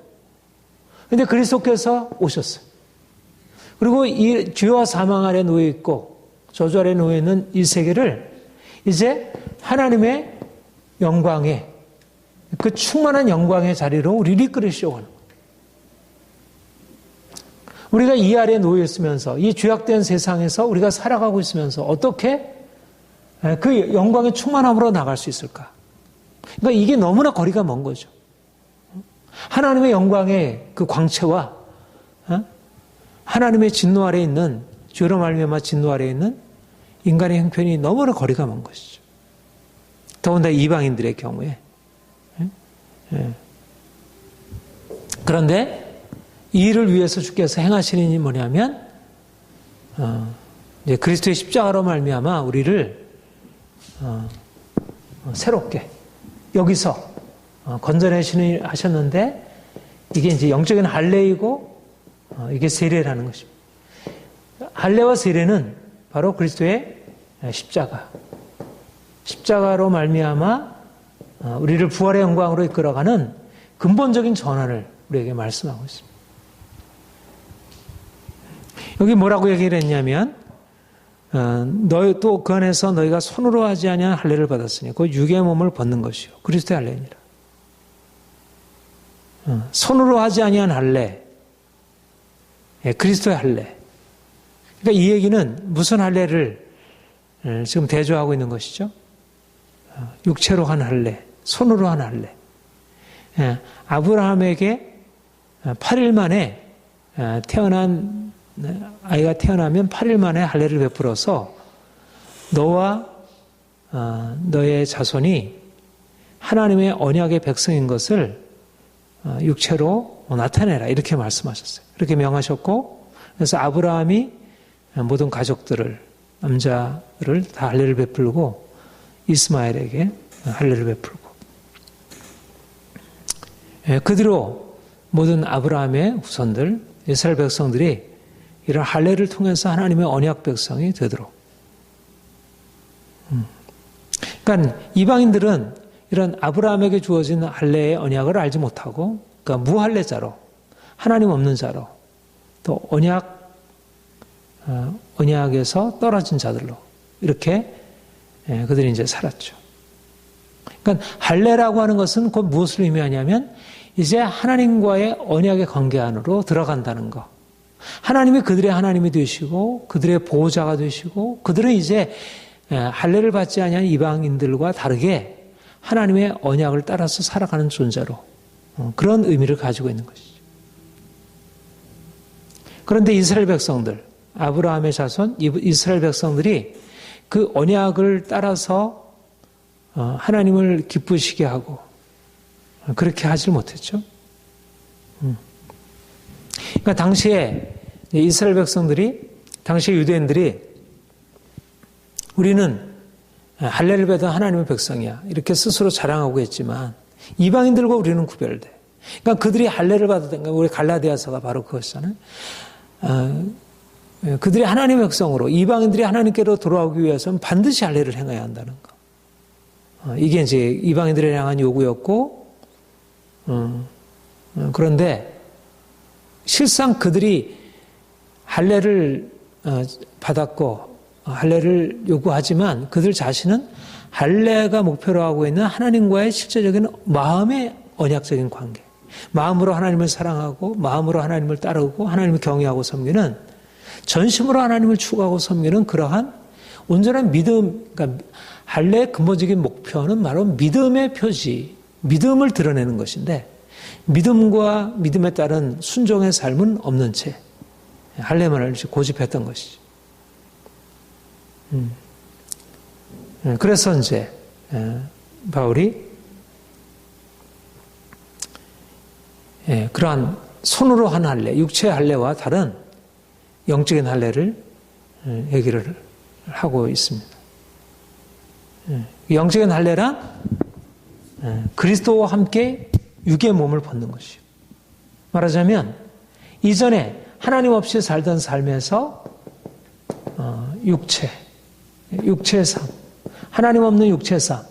그런데 그리스도께서 오셨어요. 그리고 이 죄와 사망 아래 놓여 있고 저주 아래 놓여 있는 이 세계를 이제 하나님의 영광의 그 충만한 영광의 자리로 우리를 이끌으시려고 하는 거예요. 우리가 이 아래에 놓여 있으면서 이 죄악된 세상에서 우리가 살아가고 있으면서 어떻게 그 영광의 충만함으로 나갈 수 있을까? 그러니까 이게 너무나 거리가 먼 거죠. 하나님의 영광의 그 광채와 하나님의 진노 아래에 있는 죄로 말미암아 진노 아래에 있는 인간의 형편이 너무나 거리가 먼 것이죠. 더군다나 이방인들의 경우에. 그런데 이 일을 위해서 주께서 행하시는 일이 뭐냐면 이제 그리스도의 십자가로 말미암아 우리를 새롭게 여기서 건져내시는 하셨는데 이게 이제 영적인 할례이고 이게 세례라는 것입니다. 할례와 세례는 바로 그리스도의 십자가로 말미암아 우리를 부활의 영광으로 이끌어가는 근본적인 전환을 우리에게 말씀하고 있습니다. 여기 뭐라고 얘기를 했냐면 너희 또 그 안에서 너희가 손으로 하지 아니한 할례를 받았으니 그 육의 몸을 벗는 것이요 그리스도의 할례니라. 손으로 하지 아니한 할례, 그리스도의 할례. 그러니까 이 얘기는 무슨 할례를 지금 대조하고 있는 것이죠? 육체로 한 할례, 손으로 한 할례. 아브라함에게 8일 만에 태어난 아이가 태어나면 8일 만에 할례를 베풀어서 너와 너의 자손이 하나님의 언약의 백성인 것을 육체로 나타내라 이렇게 말씀하셨어요. 그렇게 명하셨고 그래서 아브라함이 모든 가족들을 남자를 다 할례를 베풀고 이스마엘에게 할례를 베풀고 그대로 모든 아브라함의 후손들 이스라엘 백성들이 이런 할례를 통해서 하나님의 언약 백성이 되도록. 그러니까 이방인들은 이런 아브라함에게 주어진 할례의 언약을 알지 못하고, 그러니까 무할례자로, 하나님 없는 자로, 또 언약에서 떨어진 자들로 이렇게 그들이 이제 살았죠. 그러니까 할례라고 하는 것은 곧 무엇을 의미하냐면 이제 하나님과의 언약의 관계 안으로 들어간다는 것. 하나님이 그들의 하나님이 되시고 그들의 보호자가 되시고 그들은 이제 할례를 받지 아니한 이방인들과 다르게 하나님의 언약을 따라서 살아가는 존재로 그런 의미를 가지고 있는 것이죠. 그런데 이스라엘 백성들, 아브라함의 자손 이스라엘 백성들이 그 언약을 따라서 하나님을 기쁘시게 하고 그렇게 하지 못했죠. 그러니까 당시에 이스라엘 백성들이, 당시 유대인들이 우리는 할례를 받은 하나님의 백성이야 이렇게 스스로 자랑하고 했지만 이방인들과 우리는 구별돼. 그러니까 그들이 할례를 받았던 거, 우리 갈라디아서가 바로 그것이잖아요. 그들이 하나님의 백성으로 이방인들이 하나님께로 돌아오기 위해서는 반드시 할례를 행해야 한다는 거. 이게 이제 이방인들에 향한 요구였고, 그런데 실상 그들이 할례를 받았고 할례를 요구하지만 그들 자신은 할례가 목표로 하고 있는 하나님과의 실제적인 마음의 언약적인 관계, 마음으로 하나님을 사랑하고 마음으로 하나님을 따르고 하나님을 경외하고 섬기는, 전심으로 하나님을 추구하고 섬기는 그러한 온전한 믿음, 그러니까 할례의 근본적인 목표는 바로 믿음의 표시, 믿음을 드러내는 것인데, 믿음과 믿음에 따른 순종의 삶은 없는 채 할례만을 고집했던 것이죠. 그래서 이제 바울이 그러한 손으로 한 할례, 육체의 할례와 다른 영적인 할례를 얘기를 하고 있습니다. 영적인 할례란 그리스도와 함께 육의 몸을 벗는 것이요. 말하자면 이전에 하나님 없이 살던 삶에서 육체의 삶, 하나님 없는 육체의 삶,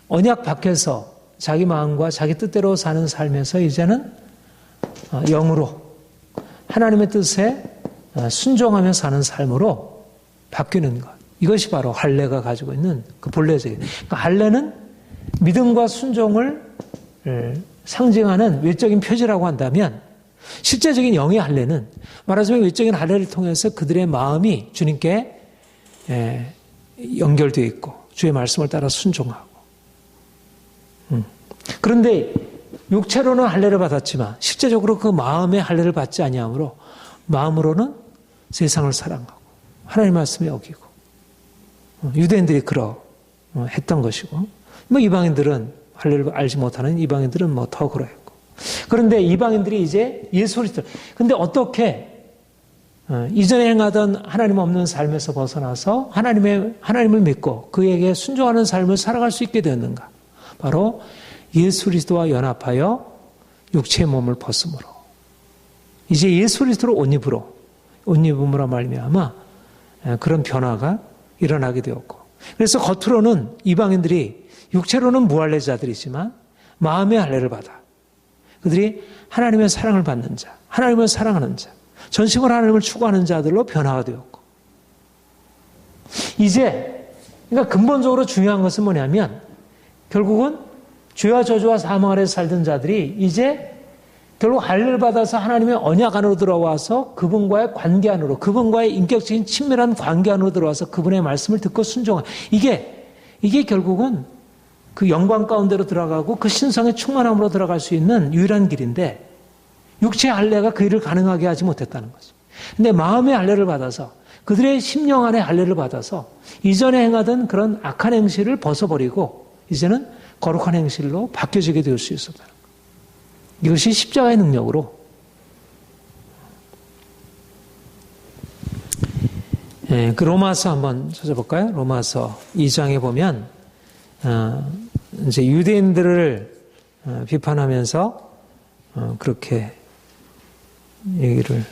언약 밖에서 자기 마음과 자기 뜻대로 사는 삶에서 이제는 영으로 하나님의 뜻에 순종하며 사는 삶으로 바뀌는 것. 이것이 바로 할례가 가지고 있는 그 본래적인. 그러니까 할례는 믿음과 순종을 상징하는 외적인 표지라고 한다면, 실제적인 영의 할례는 말하자면 외적인 할례를 통해서 그들의 마음이 주님께 연결되어 있고 주의 말씀을 따라 순종하고. 그런데 육체로는 할례를 받았지만 실제적으로 그 마음의 할례를 받지 아니하므로 마음으로는 세상을 사랑하고 하나님 말씀에 어기고, 유대인들이 그러했던 것이고, 뭐 이방인들은 할례를 알지 못하는 이방인들은 뭐 더 그러했고. 그런데 이방인들이 이제 예수 그리스도, 근데 어떻게 이전에 행하던 하나님 없는 삶에서 벗어나서 하나님을 믿고 그에게 순종하는 삶을 살아갈 수 있게 되었는가? 바로 예수 그리스도와 연합하여 육체의 몸을 벗음으로, 이제 예수 그리스도로 옷 입음으로 말미암아 그런 변화가 일어나게 되었고, 그래서 겉으로는 이방인들이 육체로는 무할례자들이지만 마음의 할례를 받아 그들이 하나님의 사랑을 받는 자, 하나님을 사랑하는 자, 전심으로 하나님을 추구하는 자들로 변화가 되었고, 이제 그러니까 근본적으로 중요한 것은 뭐냐면 결국은 죄와 저주와 사망 아래 살던 자들이 이제 결국 할례를 받아서 하나님의 언약 안으로 들어와서 그분과의 관계 안으로, 그분과의 인격적인 친밀한 관계 안으로 들어와서 그분의 말씀을 듣고 순종한, 이게 결국은 그 영광 가운데로 들어가고 그 신성의 충만함으로 들어갈 수 있는 유일한 길인데, 육체의 할례가 그 일을 가능하게 하지 못했다는 거죠. 근데 마음의 할례를 받아서, 그들의 심령 안의 할례를 받아서 이전에 행하던 그런 악한 행실을 벗어버리고 이제는 거룩한 행실로 바뀌어지게 될 수 있었다는 거예요. 이것이 십자가의 능력으로, 그 로마서 한번 찾아볼까요? 로마서 2장에 보면 이제 유대인들을 비판하면서 그렇게 얘기를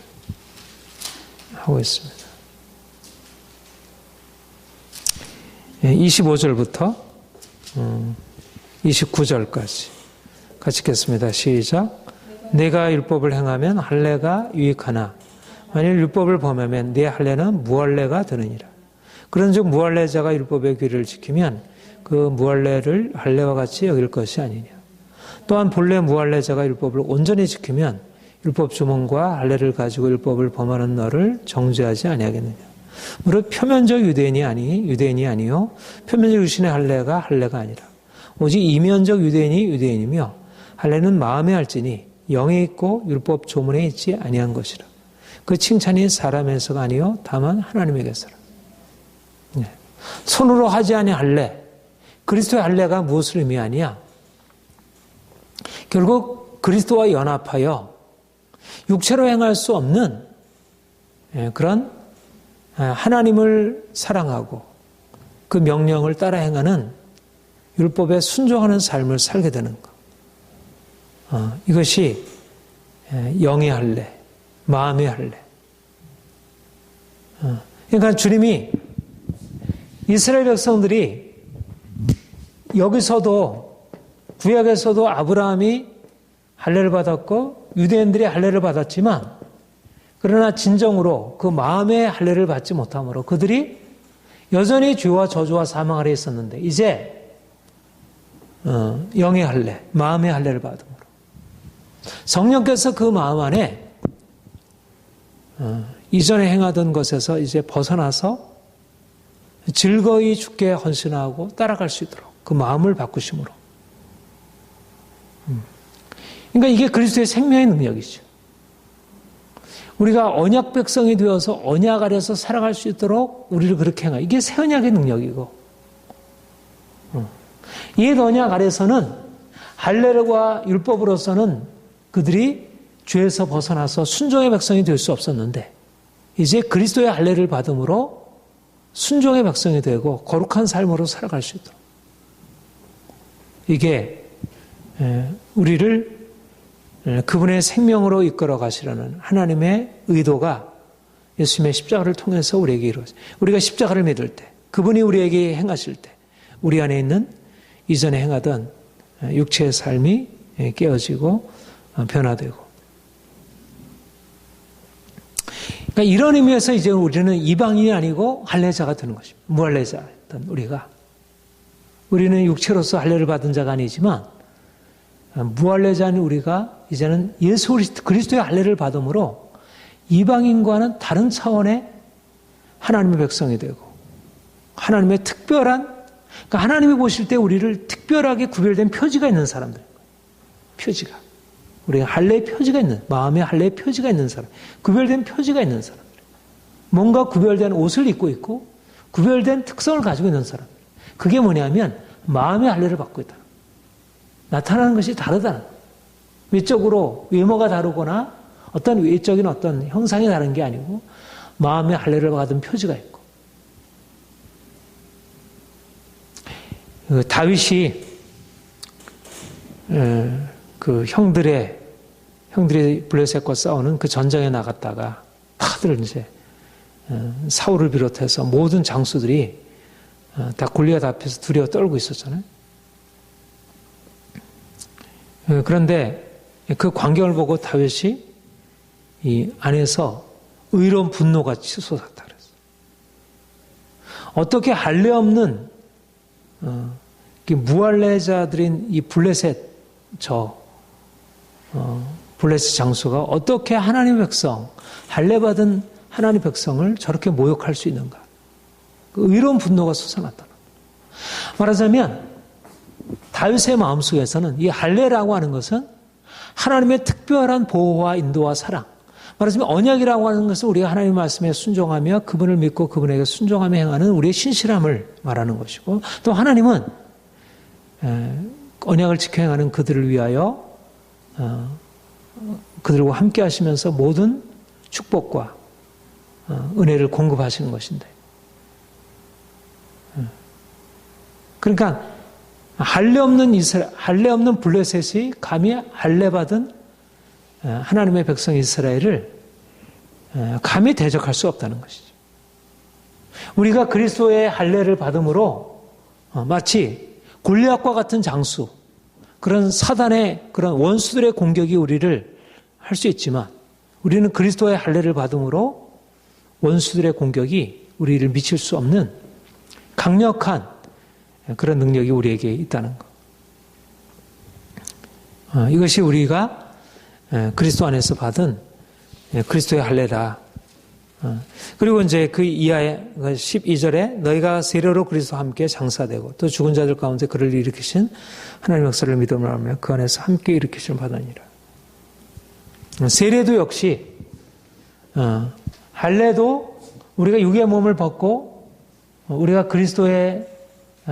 하고 있습니다. 25절부터 29절까지 같이 읽겠습니다. 시작. 내가 율법을 행하면 할례가 유익하나 만일 율법을 범하면 내 할례는 무할례가 되느니라. 그런즉 무할례자가 율법의 규례를 지키면 그 무할례를 할례와 같이 여길 것이 아니냐. 또한 본래 무할례자가 율법을 온전히 지키면 율법 조문과 할례를 가지고 율법을 범하는 너를 정죄하지 아니하겠느냐. 무릇 표면적 유대인이 아니요 표면적 유신의 할례가 아니라 오직 이면적 유대인이 유대인이며 할례는 마음에 할지니 영에 있고 율법 조문에 있지 아니한 것이라. 그 칭찬이 사람에서가 아니요 다만 하나님에게서라. 손으로 하지 아니한 할례, 그리스도의 할례가 무엇을 의미하냐? 결국 그리스도와 연합하여 육체로 행할 수 없는 그런 하나님을 사랑하고 그 명령을 따라 행하는 율법에 순종하는 삶을 살게 되는 것. 이것이 영의 할례, 마음의 할례. 그러니까 주님이 이스라엘 백성들이 여기서도 구약에서도 아브라함이 할례를 받았고 유대인들이 할례를 받았지만, 그러나 진정으로 그 마음의 할례를 받지 못함으로 그들이 여전히 죄와 저주와 사망 아래 있었는데, 이제 영의 할례, 마음의 할례를 받음으로 성령께서 그 마음 안에 이전에 행하던 것에서 이제 벗어나서 즐거이 주께 헌신하고 따라갈 수 있도록 그 마음을 바꾸심으로. 그러니까 이게 그리스도의 생명의 능력이죠. 우리가 언약 백성이 되어서 언약 아래서 살아갈 수 있도록 우리를 그렇게 행하. 이게 새 언약의 능력이고, 옛 언약 아래서는 할례와 율법으로서는 그들이 죄에서 벗어나서 순종의 백성이 될 수 없었는데, 이제 그리스도의 할례를 받음으로 순종의 백성이 되고 거룩한 삶으로 살아갈 수 있도록. 이게 우리를 그분의 생명으로 이끌어 가시려는 하나님의 의도가 예수님의 십자가를 통해서 우리에게 이루어져요. 우리가 십자가를 믿을 때, 그분이 우리에게 행하실 때 우리 안에 있는 이전에 행하던 육체의 삶이 깨어지고 변화되고. 그러니까 이런 의미에서 이제 우리는 이방인이 아니고 할례자가 되는 것입니다. 무할례자였던 우리는 육체로서 할례를 받은 자가 아니지만 무할례자인 우리가 이제는 예수 그리스도의 할례를 받음으로 이방인과는 다른 차원의 하나님의 백성이 되고 하나님의 특별한, 그러니까 하나님이 보실 때 우리를 특별하게 구별된 표지가 있는 사람들. 표지가. 우리가 할례의 표지가 있는, 마음의 할례의 표지가 있는 사람. 구별된 표지가 있는 사람들. 뭔가 구별된 옷을 입고 있고 구별된 특성을 가지고 있는 사람. 그게 뭐냐면 마음의 할례를 받고 있다. 나타나는 것이 다르다는 거예요. 외적으로 외모가 다르거나 어떤 외적인 어떤 형상이 다른 게 아니고 마음의 할례를 받은 표지가 있고. 다윗이 그 형들이 블레셋과 싸우는 그 전장에 나갔다가 다들 이제 사울을 비롯해서 모든 장수들이 다 골리앗 앞에서 두려워 떨고 있었잖아요. 그런데 그 광경을 보고 다윗이 이 안에서 의로운 분노가 치솟았다 그랬어요. 어떻게 할례 없는 무할례자들인 이 블레셋 블레셋 장수가 어떻게 하나님의 백성, 할례 받은 하나님의 백성을 저렇게 모욕할 수 있는가? 그 의로운 분노가 솟아났다. 말하자면 다윗의 마음속에서는 이 할례라고 하는 것은 하나님의 특별한 보호와 인도와 사랑, 말하자면 언약이라고 하는 것은 우리가 하나님의 말씀에 순종하며 그분을 믿고 그분에게 순종하며 행하는 우리의 신실함을 말하는 것이고, 또 하나님은 언약을 지켜 행하는 그들을 위하여 그들과 함께 하시면서 모든 축복과 은혜를 공급하시는 것인데, 그러니까 할례 없는 블레셋이 감히 할례 받은 하나님의 백성 이스라엘을 감히 대적할 수 없다는 것이죠. 우리가 그리스도의 할례를 받음으로 마치 골리앗과 같은 장수, 그런 사단의 그런 원수들의 공격이 우리를 할 수 있지만, 우리는 그리스도의 할례를 받음으로 원수들의 공격이 우리를 미칠 수 없는 강력한 그런 능력이 우리에게 있다는 것. 이것이 우리가 그리스도 안에서 받은 그리스도의 할례다. 그리고 이제 그 이하에 12절에 너희가 세례로 그리스도와 함께 장사되고 또 죽은 자들 가운데 그를 일으키신 하나님의 역사를 믿음으로 하며 그 안에서 함께 일으키심을 받으니라. 세례도 역시 할례도 우리가 육의 몸을 벗고 우리가 그리스도의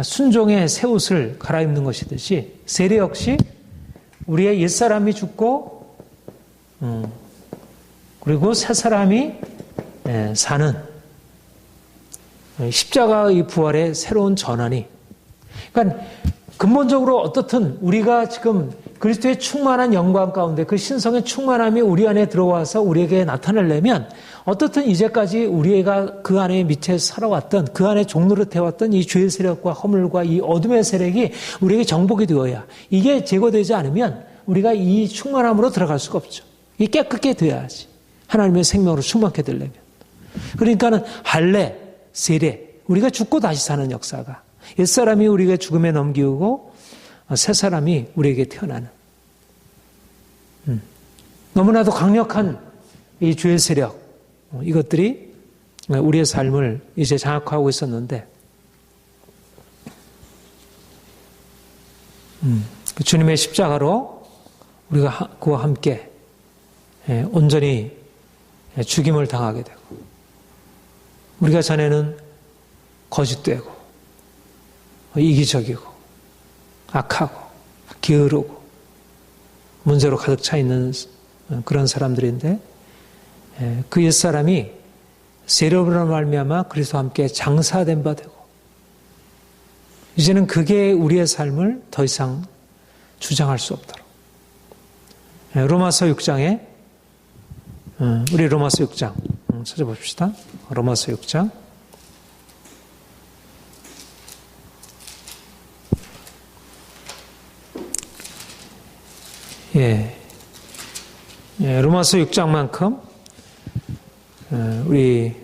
순종의 새 옷을 갈아입는 것이듯이 세례 역시 우리의 옛사람이 죽고 그리고 새 사람이 사는 십자가의 부활의 새로운 전환이, 그러니까 근본적으로 어떻든 우리가 지금 그리스도의 충만한 영광 가운데 그 신성의 충만함이 우리 안에 들어와서 우리에게 나타나려면 어떻든 이제까지 우리가 그 안에 밑에 살아왔던, 그 안에 종노릇해왔던 이 죄의 세력과 허물과 이 어둠의 세력이 우리에게 정복이 되어야, 이게 제거되지 않으면 우리가 이 충만함으로 들어갈 수가 없죠. 이게 깨끗게 되어야지, 하나님의 생명으로 충만케 되려면. 그러니까는 할례, 세례, 우리가 죽고 다시 사는 역사가, 옛사람이 우리가 죽음에 넘기고 새 사람이 우리에게 태어나는, 너무나도 강력한 이 죄의 세력, 이것들이 우리의 삶을 이제 장악하고 있었는데, 주님의 십자가로 우리가 그와 함께 온전히 죽임을 당하게 되고, 우리가 전에는 거짓되고 이기적이고 악하고 게으르고 문제로 가득 차 있는 그런 사람들인데, 그 옛사람이 세례로 말미암아 그리스도와 함께 장사된 바 되고, 이제는 그게 우리의 삶을 더 이상 주장할 수 없도록. 로마서 6장에 우리 로마서 6장 찾아봅시다. 로마서 6장. 로마서 6장만큼 우리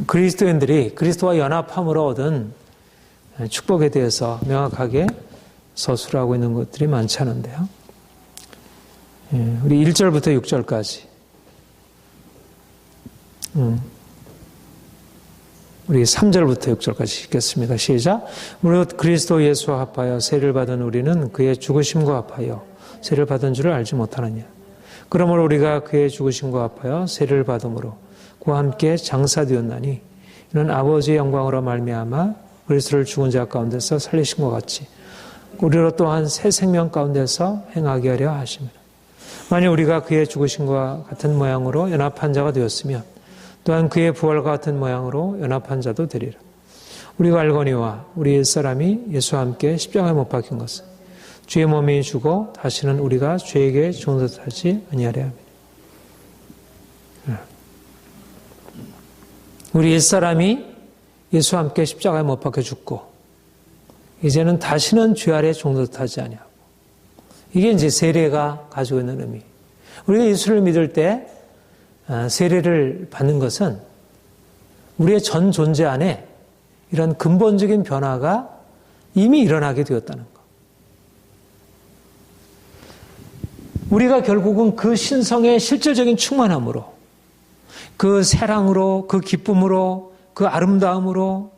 그리스도인들이 그리스도와 연합함으로 얻은 축복에 대해서 명확하게 서술하고 있는 것들이 많지 않은데요. 우리 1절부터 6절까지 우리 3절부터 6절까지 읽겠습니다. 시작. 무릇 그리스도 예수와 합하여 세를 받은 우리는 그의 죽으심과 합하여 세를 받은 줄을 알지 못하느냐. 그러므로 우리가 그의 죽으심과 합하여 세를 받음으로 그와 함께 장사되었나니, 이는 아버지의 영광으로 말미암아 그리스도를 죽은 자 가운데서 살리신 것 같이 우리로 또한 새 생명 가운데서 행하게 하려 하심이라. 만일 우리가 그의 죽으심과 같은 모양으로 연합한 자가 되었으면 또한 그의 부활과 같은 모양으로 연합한 자도 되리라. 우리가 알거니와 우리 옛사람이 예수와 함께 십자가에 못 박힌 것은 죄의 몸이 죽어 다시는 우리가 죄에게 종노릇하지 아니하려 함이라. 우리 옛사람이 예수와 함께 십자가에 못 박혀 죽고 이제는 다시는 죄 아래 종노릇하지 아니하고, 이게 이제 세례가 가지고 있는 의미. 우리가 예수를 믿을 때 세례를 받는 것은 우리의 전 존재 안에 이런 근본적인 변화가 이미 일어나게 되었다는 것. 우리가 결국은 그 신성의 실질적인 충만함으로, 그 사랑으로, 그 기쁨으로, 그 아름다움으로,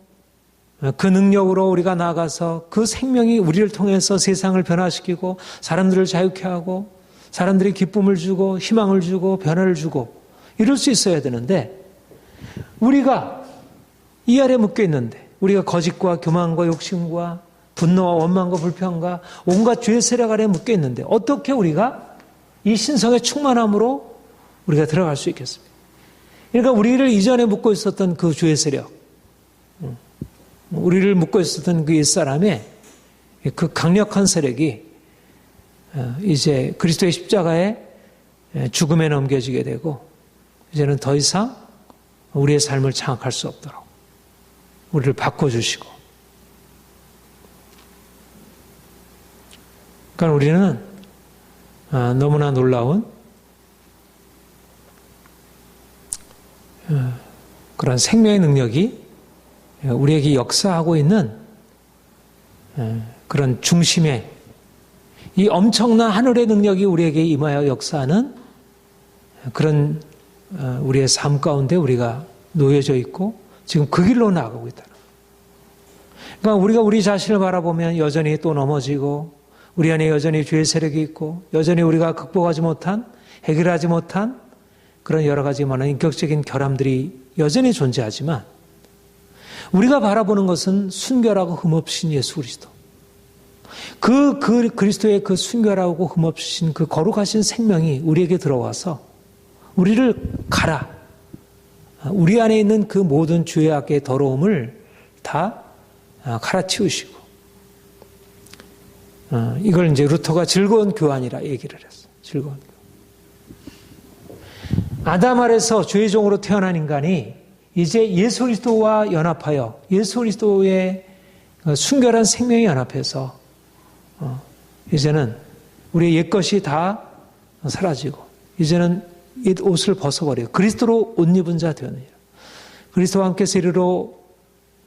그 능력으로 우리가 나아가서 그 생명이 우리를 통해서 세상을 변화시키고 사람들을 자유케 하고 사람들이 기쁨을 주고 희망을 주고 변화를 주고 이럴 수 있어야 되는데, 우리가 이 아래 묶여 있는데, 우리가 거짓과 교만과 욕심과 분노와 원망과 불평과 온갖 죄의 세력 아래 묶여 있는데 어떻게 우리가 이 신성의 충만함으로 우리가 들어갈 수 있겠습니까? 그러니까 우리를 이전에 묶고 있었던 그 죄의 세력, 우리를 묶고 있었던 그 옛사람의 그 강력한 세력이 이제 그리스도의 십자가에 죽음에 넘겨지게 되고, 이제는 더 이상 우리의 삶을 장악할 수 없도록 우리를 바꿔주시고, 그러니까 우리는 너무나 놀라운 그런 생명의 능력이 우리에게 역사하고 있는 그런 중심에, 이 엄청난 하늘의 능력이 우리에게 임하여 역사하는 그런 우리의 삶 가운데 우리가 놓여져 있고 지금 그 길로 나아가고 있다. 그러니까 우리가 우리 자신을 바라보면 여전히 또 넘어지고, 우리 안에 여전히 죄의 세력이 있고, 여전히 우리가 극복하지 못한, 해결하지 못한 그런 여러 가지 많은 인격적인 결함들이 여전히 존재하지만, 우리가 바라보는 것은 순결하고 흠없으신 예수 그리스도. 그 그리스도의 그 순결하고 흠없으신 그 거룩하신 생명이 우리에게 들어와서 우리를 우리 안에 있는 그 모든 죄의 악의 더러움을 다 갈아치우시고, 이걸 이제 루터가 즐거운 교환이라 얘기를 했어요. 즐거운 교환. 아담 아래서 죄의 종으로 태어난 인간이 이제 예수 그리스도와 연합하여 예수 그리스도의 순결한 생명이 연합해서 이제는 우리의 옛것이 다 사라지고 이제는 옛 옷을 벗어버려 그리스도로 옷 입은 자 되었느니라. 그리스도와 함께 세례로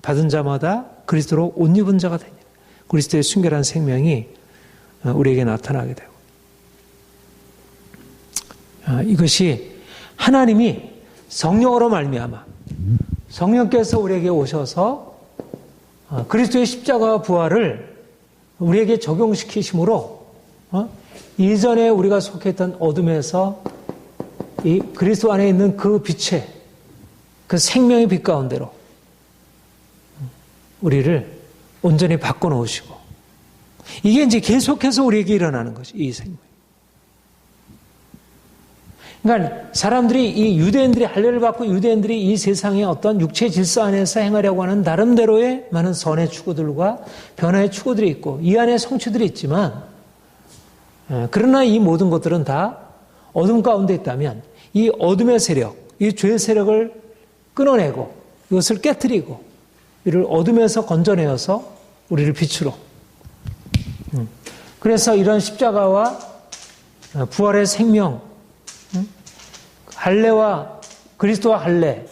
받은 자마다 그리스도로 옷 입은 자가 되니라. 그리스도의 순결한 생명이 우리에게 나타나게 되고, 이것이 하나님이 성령으로 말미암아 성령께서 우리에게 오셔서 그리스도의 십자가와 부활을 우리에게 적용시키심으로 이전에 우리가 속했던 어둠에서 이 그리스도 안에 있는 그 빛의 그 생명의 빛 가운데로 우리를 온전히 바꿔놓으시고 이게 이제 계속해서 우리에게 일어나는 거죠. 이 생명. 그러니까 사람들이 이 유대인들이 할례를 받고 유대인들이 이 세상의 어떤 육체 질서 안에서 행하려고 하는 나름대로의 많은 선의 추구들과 변화의 추구들이 있고 이 안에 성취들이 있지만 그러나 이 모든 것들은 다 어둠 가운데 있다면 이 어둠의 세력, 이 죄의 세력을 끊어내고 이것을 깨뜨리고 이를 어둠에서 건져내어서 우리를 빛으로 그래서 이런 십자가와 부활의 생명 할례와 그리스도와 할례,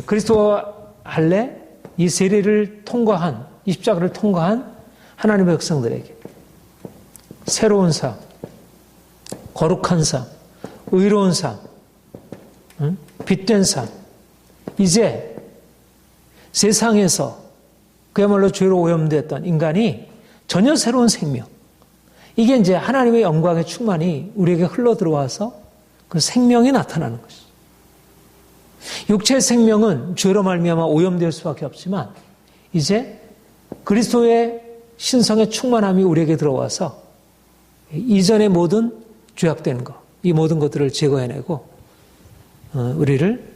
그리스도와 할례 이 세례를 통과한 이 십자가를 통과한 하나님의 백성들에게 새로운 삶, 거룩한 삶, 의로운 삶, 빛된 삶, 이제 세상에서 그야말로 죄로 오염됐던 인간이 전혀 새로운 생명, 이게 이제 하나님의 영광의 충만이 우리에게 흘러 들어와서 그 생명이 나타나는 것이죠. 육체의 생명은 죄로 말미암아 오염될 수밖에 없지만 이제 그리스도의 신성의 충만함이 우리에게 들어와서 이전의 모든 죄악된 것, 이 모든 것들을 제거해내고 우리를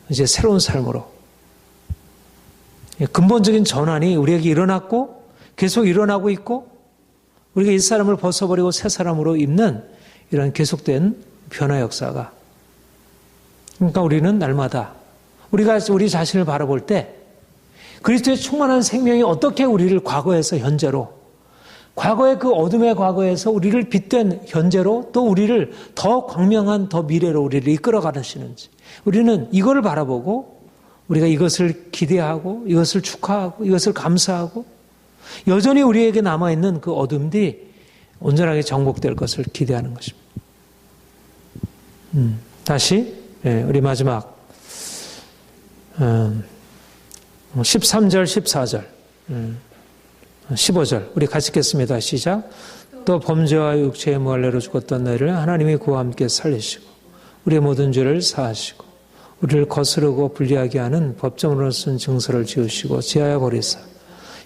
이제 새로운 삶으로 근본적인 전환이 우리에게 일어났고 계속 일어나고 있고 우리가 이 사람을 벗어버리고 새 사람으로 입는 이런 계속된 변화 역사가 그러니까 우리는 날마다 우리가 우리 자신을 바라볼 때 그리스도의 충만한 생명이 어떻게 우리를 과거에서 현재로 과거의 그 어둠의 과거에서 우리를 빛된 현재로 또 우리를 더 광명한 더 미래로 우리를 이끌어 가시는지 우리는 이거를 바라보고 우리가 이것을 기대하고 이것을 축하하고 이것을 감사하고 여전히 우리에게 남아있는 그 어둠들이 온전하게 정복될 것을 기대하는 것입니다. 다시 우리 마지막 13절, 14절, 15절 우리 같이 읽겠습니다. 시작. 또 범죄와 육체의 무할례로 죽었던 너희를 하나님이 그와 함께 살리시고 우리의 모든 죄를 사하시고 우리를 거스르고 불리하게 하는 법정으로 쓴 증서를 지우시고 지하여 버리사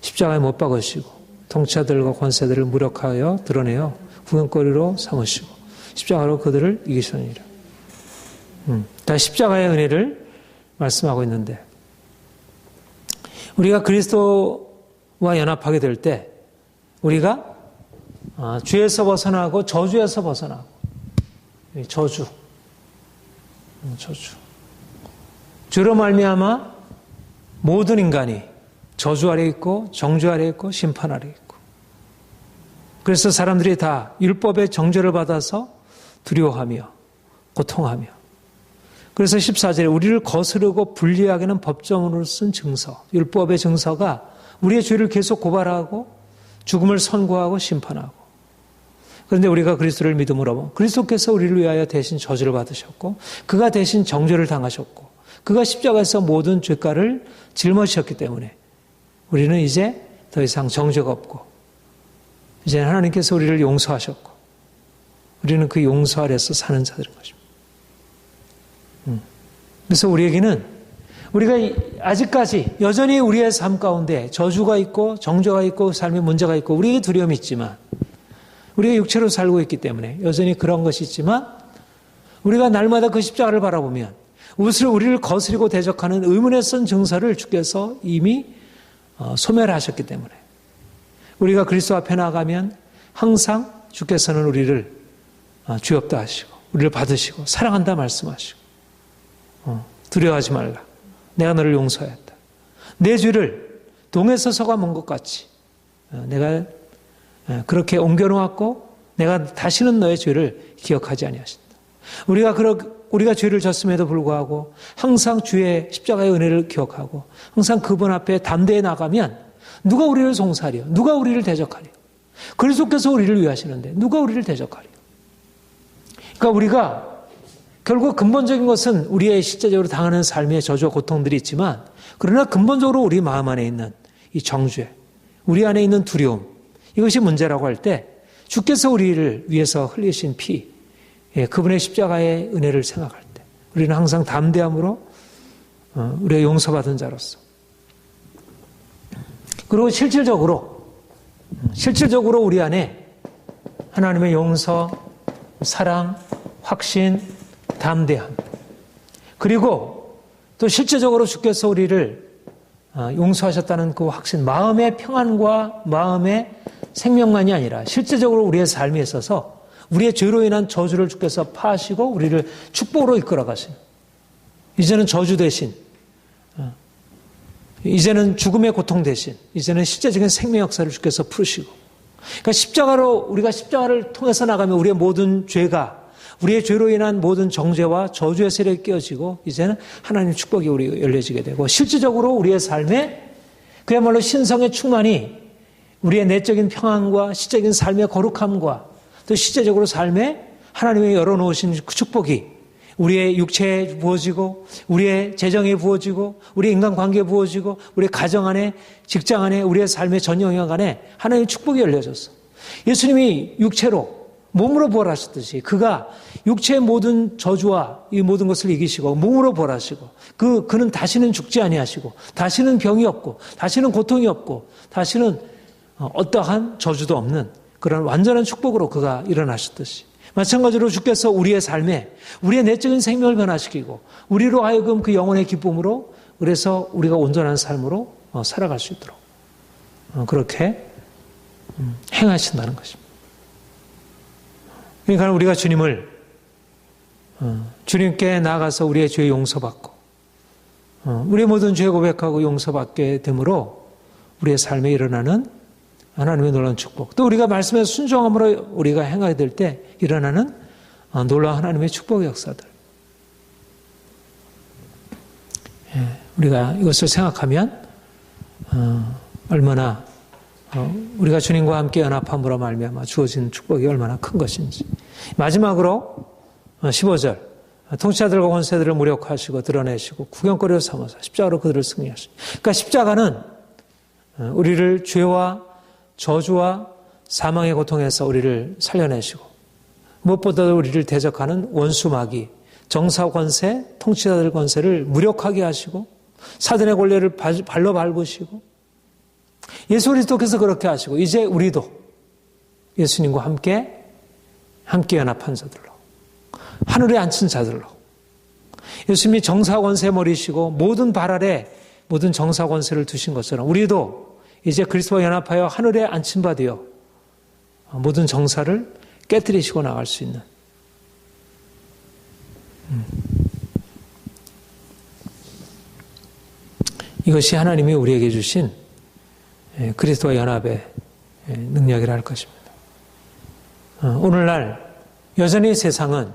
십자가에 못 박으시고 통치자들과 권세들을 무력하여 드러내어 구경거리로 삼으시고 십자가로 그들을 이기셨느니라. 다 십자가의 은혜를 말씀하고 있는데 우리가 그리스도와 연합하게 될 때 우리가 죄에서 벗어나고 저주에서 벗어나고 저주 죄로 말미암아 모든 인간이 저주 아래 있고 정죄 아래 있고 심판 아래 있고 그래서 사람들이 다 율법의 정죄를 받아서 두려워하며 고통하며 그래서 14절에 우리를 거스르고 불리하게 하는 법정으로 쓴 증서, 율법의 증서가 우리의 죄를 계속 고발하고 죽음을 선고하고 심판하고 그런데 우리가 그리스도를 믿음으로 그리스도께서 우리를 위하여 대신 저주를 받으셨고 그가 대신 정죄를 당하셨고 그가 십자가에서 모든 죄가를 짊어지셨기 때문에 우리는 이제 더 이상 정죄가 없고 이제 하나님께서 우리를 용서하셨고 우리는 그 용서 아래서 사는 자들인 것입니다. 그래서 우리에게는 우리가 아직까지 여전히 우리의 삶 가운데 저주가 있고 정죄가 있고 삶에 문제가 있고 우리에게 두려움이 있지만 우리가 육체로 살고 있기 때문에 여전히 그런 것이 있지만 우리가 날마다 그 십자가를 바라보면 우리를 거스리고 대적하는 의문에 쓴 증서를 주께서 이미 소멸하셨기 때문에 우리가 그리스도 앞에 나가면 항상 주께서는 우리를 죄 없다 하시고 우리를 받으시고 사랑한다 말씀하시고 두려워하지 말라. 내가 너를 용서하였다. 내 죄를 동에서 서가 먼 것 같이 내가 그렇게 옮겨놓았고 내가 다시는 너의 죄를 기억하지 아니하신다. 우리가 죄를 졌음에도 불구하고 항상 주의 십자가의 은혜를 기억하고 항상 그분 앞에 담대히 나가면 누가 우리를 송사하려? 누가 우리를 대적하려? 그리스도께서 우리를 위하시는데 누가 우리를 대적하려? 그러니까 우리가 결국 근본적인 것은 우리의 실제적으로 당하는 삶의 저주와 고통들이 있지만, 그러나 근본적으로 우리 마음 안에 있는 이 정죄, 우리 안에 있는 두려움, 이것이 문제라고 할 때 주께서 우리를 위해서 흘리신 피, 그분의 십자가의 은혜를 생각할 때 우리는 항상 담대함으로 우리가 용서받은 자로서, 그리고 실질적으로 우리 안에 하나님의 용서, 사랑, 확신, 담대함, 그리고 또 실제적으로 주께서 우리를 용서하셨다는 그 확신, 마음의 평안과 마음의 생명만이 아니라 실제적으로 우리의 삶에 있어서 우리의 죄로 인한 저주를 주께서 파하시고 우리를 축복으로 이끌어 가시는, 이제는 저주 대신, 이제는 죽음의 고통 대신 이제는 실제적인 생명 역사를 주께서 풀으시고, 그러니까 십자가로, 우리가 십자가를 통해서 나가면 우리의 모든 죄가, 우리의 죄로 인한 모든 정죄와 저주의 세력이 깨어지고 이제는 하나님의 축복이 우리가 열려지게 되고, 실질적으로 우리의 삶에 그야말로 신성의 충만이 우리의 내적인 평안과 실제적인 삶의 거룩함과 또 실제적으로 삶에 하나님의 열어놓으신 그 축복이 우리의 육체에 부어지고, 우리의 재정에 부어지고, 우리의 인간관계에 부어지고, 우리의 가정 안에, 직장 안에, 우리의 삶의 전 영역 안에 하나님의 축복이 열려졌어. 예수님이 육체로, 몸으로 부활하셨듯이 그가 육체의 모든 저주와 이 모든 것을 이기시고 몸으로 부활하시고, 그는 다시는 죽지 아니하시고, 다시는 병이 없고, 다시는 고통이 없고, 다시는 어떠한 저주도 없는 그런 완전한 축복으로 그가 일어나셨듯이, 마찬가지로 주께서 우리의 삶에 우리의 내적인 생명을 변화시키고 우리로 하여금 그 영혼의 기쁨으로, 그래서 우리가 온전한 삶으로 살아갈 수 있도록 그렇게 행하신다는 것입니다. 그러니까 우리가 주님께 나아가서 우리의 죄 용서받고 우리의 모든 죄 고백하고 용서받게 되므로 우리의 삶에 일어나는 하나님의 놀라운 축복, 또 우리가 말씀에 순종함으로 우리가 행하게 될 때 일어나는 놀라운 하나님의 축복의 역사들, 우리가 이것을 생각하면 얼마나 우리가 주님과 함께 연합함으로 말미암아 주어진 축복이 얼마나 큰 것인지. 마지막으로 15절, 통치자들과 권세들을 무력화하시고 드러내시고 구경거리로 삼아서 십자가로 그들을 승리하시고. 그러니까 십자가는 우리를 죄와 저주와 사망의 고통에서 우리를 살려내시고, 무엇보다도 우리를 대적하는 원수 마귀, 정사 권세, 통치자들 권세를 무력하게 하시고 사단의 권례를 발로 밟으시고, 예수 그리스도께서 그렇게 하시고, 이제 우리도 예수님과 함께 연합한 자들로, 하늘에 앉힌 자들로, 예수님이 정사 권세 머리시고 모든 발 아래 모든 정사 권세를 두신 것처럼 우리도 이제 그리스도와 연합하여 하늘에 앉힌 바 되어 모든 정사를 깨뜨리시고 나갈 수 있는, 이것이 하나님이 우리에게 주신 그리스도와 연합의 능력이라 할 것입니다. 오늘날 여전히 세상은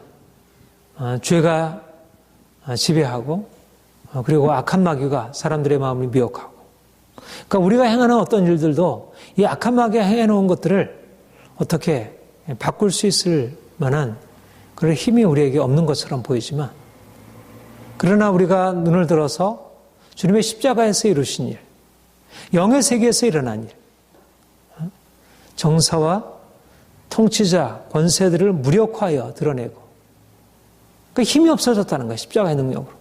죄가 지배하고, 그리고 악한 마귀가 사람들의 마음을 미혹하고, 그러니까 우리가 행하는 어떤 일들도 이 악한 마귀가 행해놓은 것들을 어떻게 바꿀 수 있을 만한 그런 힘이 우리에게 없는 것처럼 보이지만, 그러나 우리가 눈을 들어서 주님의 십자가에서 이루신 일, 영의 세계에서 일어난 일, 정사와 통치자, 권세들을 무력화하여 드러내고, 그 힘이 없어졌다는 거예요. 십자가의 능력으로.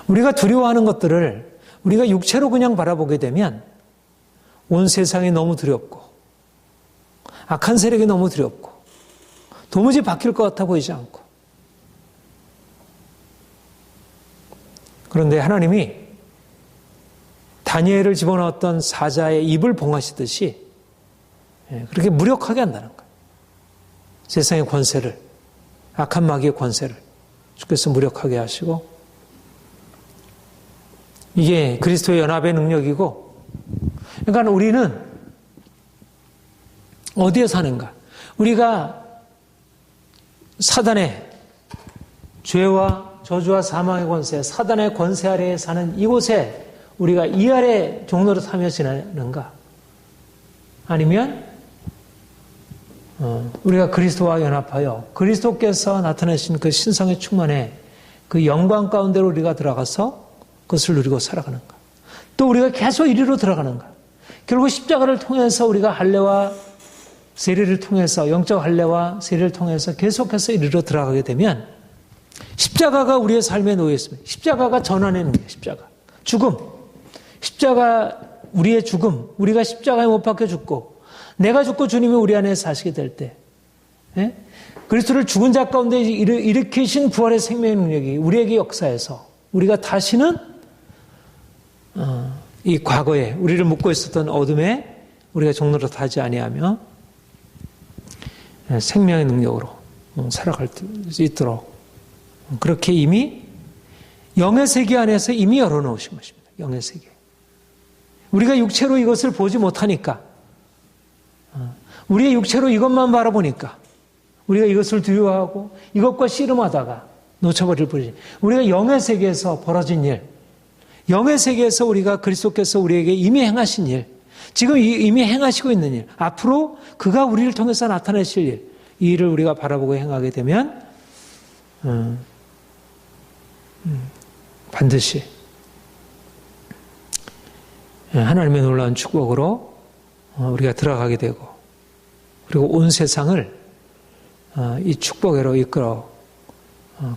우리가 두려워하는 것들을 우리가 육체로 그냥 바라보게 되면 온 세상이 너무 두렵고, 악한 세력이 너무 두렵고, 도무지 바뀔 것 같아 보이지 않고, 그런데 하나님이 다니엘을 집어넣었던 사자의 입을 봉하시듯이 그렇게 무력하게 한다는 거예요. 세상의 권세를, 악한 마귀의 권세를 주께서 무력하게 하시고, 이게 그리스도의 연합의 능력이고, 그러니까 우리는 어디에 사는가? 우리가 사단의 죄와 저주와 사망의 권세, 사단의 권세 아래에 사는 이곳에 우리가 이 아래 종로로 사며 지내는가? 아니면 우리가 그리스도와 연합하여 그리스도께서 나타내신 그 신성의 충만에 그 영광 가운데로 우리가 들어가서 그것을 누리고 살아가는가. 또 우리가 계속 이리로 들어가는가. 결국 십자가를 통해서 우리가 할례와 세례를 통해서 영적 할례와 세례를 통해서 계속해서 이리로 들어가게 되면 십자가가 우리의 삶에 놓여 있습니다. 십자가가 전환하는 거예요. 십자가. 죽음. 십자가 우리의 죽음. 우리가 십자가에 못 박혀 죽고 내가 죽고 주님이 우리 안에 사시게 될 때 그리스도를 죽은 자 가운데 일으키신 부활의 생명의 능력이 우리에게 역사해서 우리가 다시는 이 과거에 우리를 묶고 있었던 어둠에 우리가 종로로 타지 아니하며 생명의 능력으로 살아갈 수 있도록 그렇게 이미 영의 세계 안에서 이미 열어놓으신 것입니다. 영의 세계. 우리가 육체로 이것을 보지 못하니까 우리의 육체로 이것만 바라보니까 우리가 이것을 두려워하고 이것과 씨름하다가 놓쳐버릴 뿐이지. 우리가 영의 세계에서 벌어진 일, 영의 세계에서 우리가 그리스도께서 우리에게 이미 행하신 일, 지금 이미 행하시고 있는 일, 앞으로 그가 우리를 통해서 나타내실 일, 이 일을 우리가 바라보고 행하게 되면 반드시 하나님의 놀라운 축복으로 우리가 들어가게 되고 그리고 온 세상을 이 축복으로 이끌어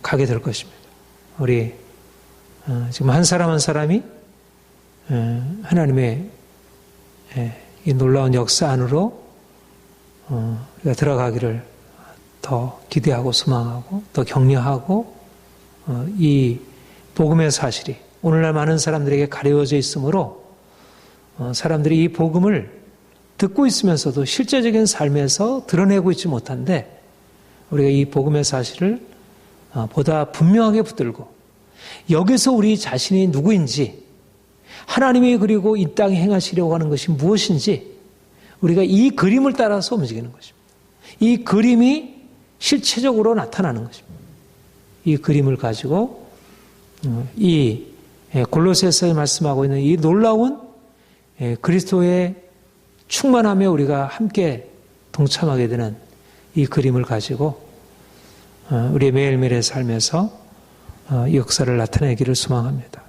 가게 될 것입니다. 우리 지금 한 사람 한 사람이 하나님의 이 놀라운 역사 안으로 우리가 들어가기를 더 기대하고 소망하고 더 격려하고 이 복음의 사실이 오늘날 많은 사람들에게 가려져 있으므로 사람들이 이 복음을 듣고 있으면서도 실제적인 삶에서 드러내고 있지 못한데 우리가 이 복음의 사실을 보다 분명하게 붙들고 여기서 우리 자신이 누구인지 하나님이 그리고 이 땅에 행하시려고 하는 것이 무엇인지 우리가 이 그림을 따라서 움직이는 것입니다. 이 그림이 실체적으로 나타나는 것입니다. 이 그림을 가지고 이 골로새서에 말씀하고 있는 이 놀라운 그리스도의 충만함에 우리가 함께 동참하게 되는 이 그림을 가지고 우리의 매일매일의 삶에서 이 역사를 나타내기를 소망합니다.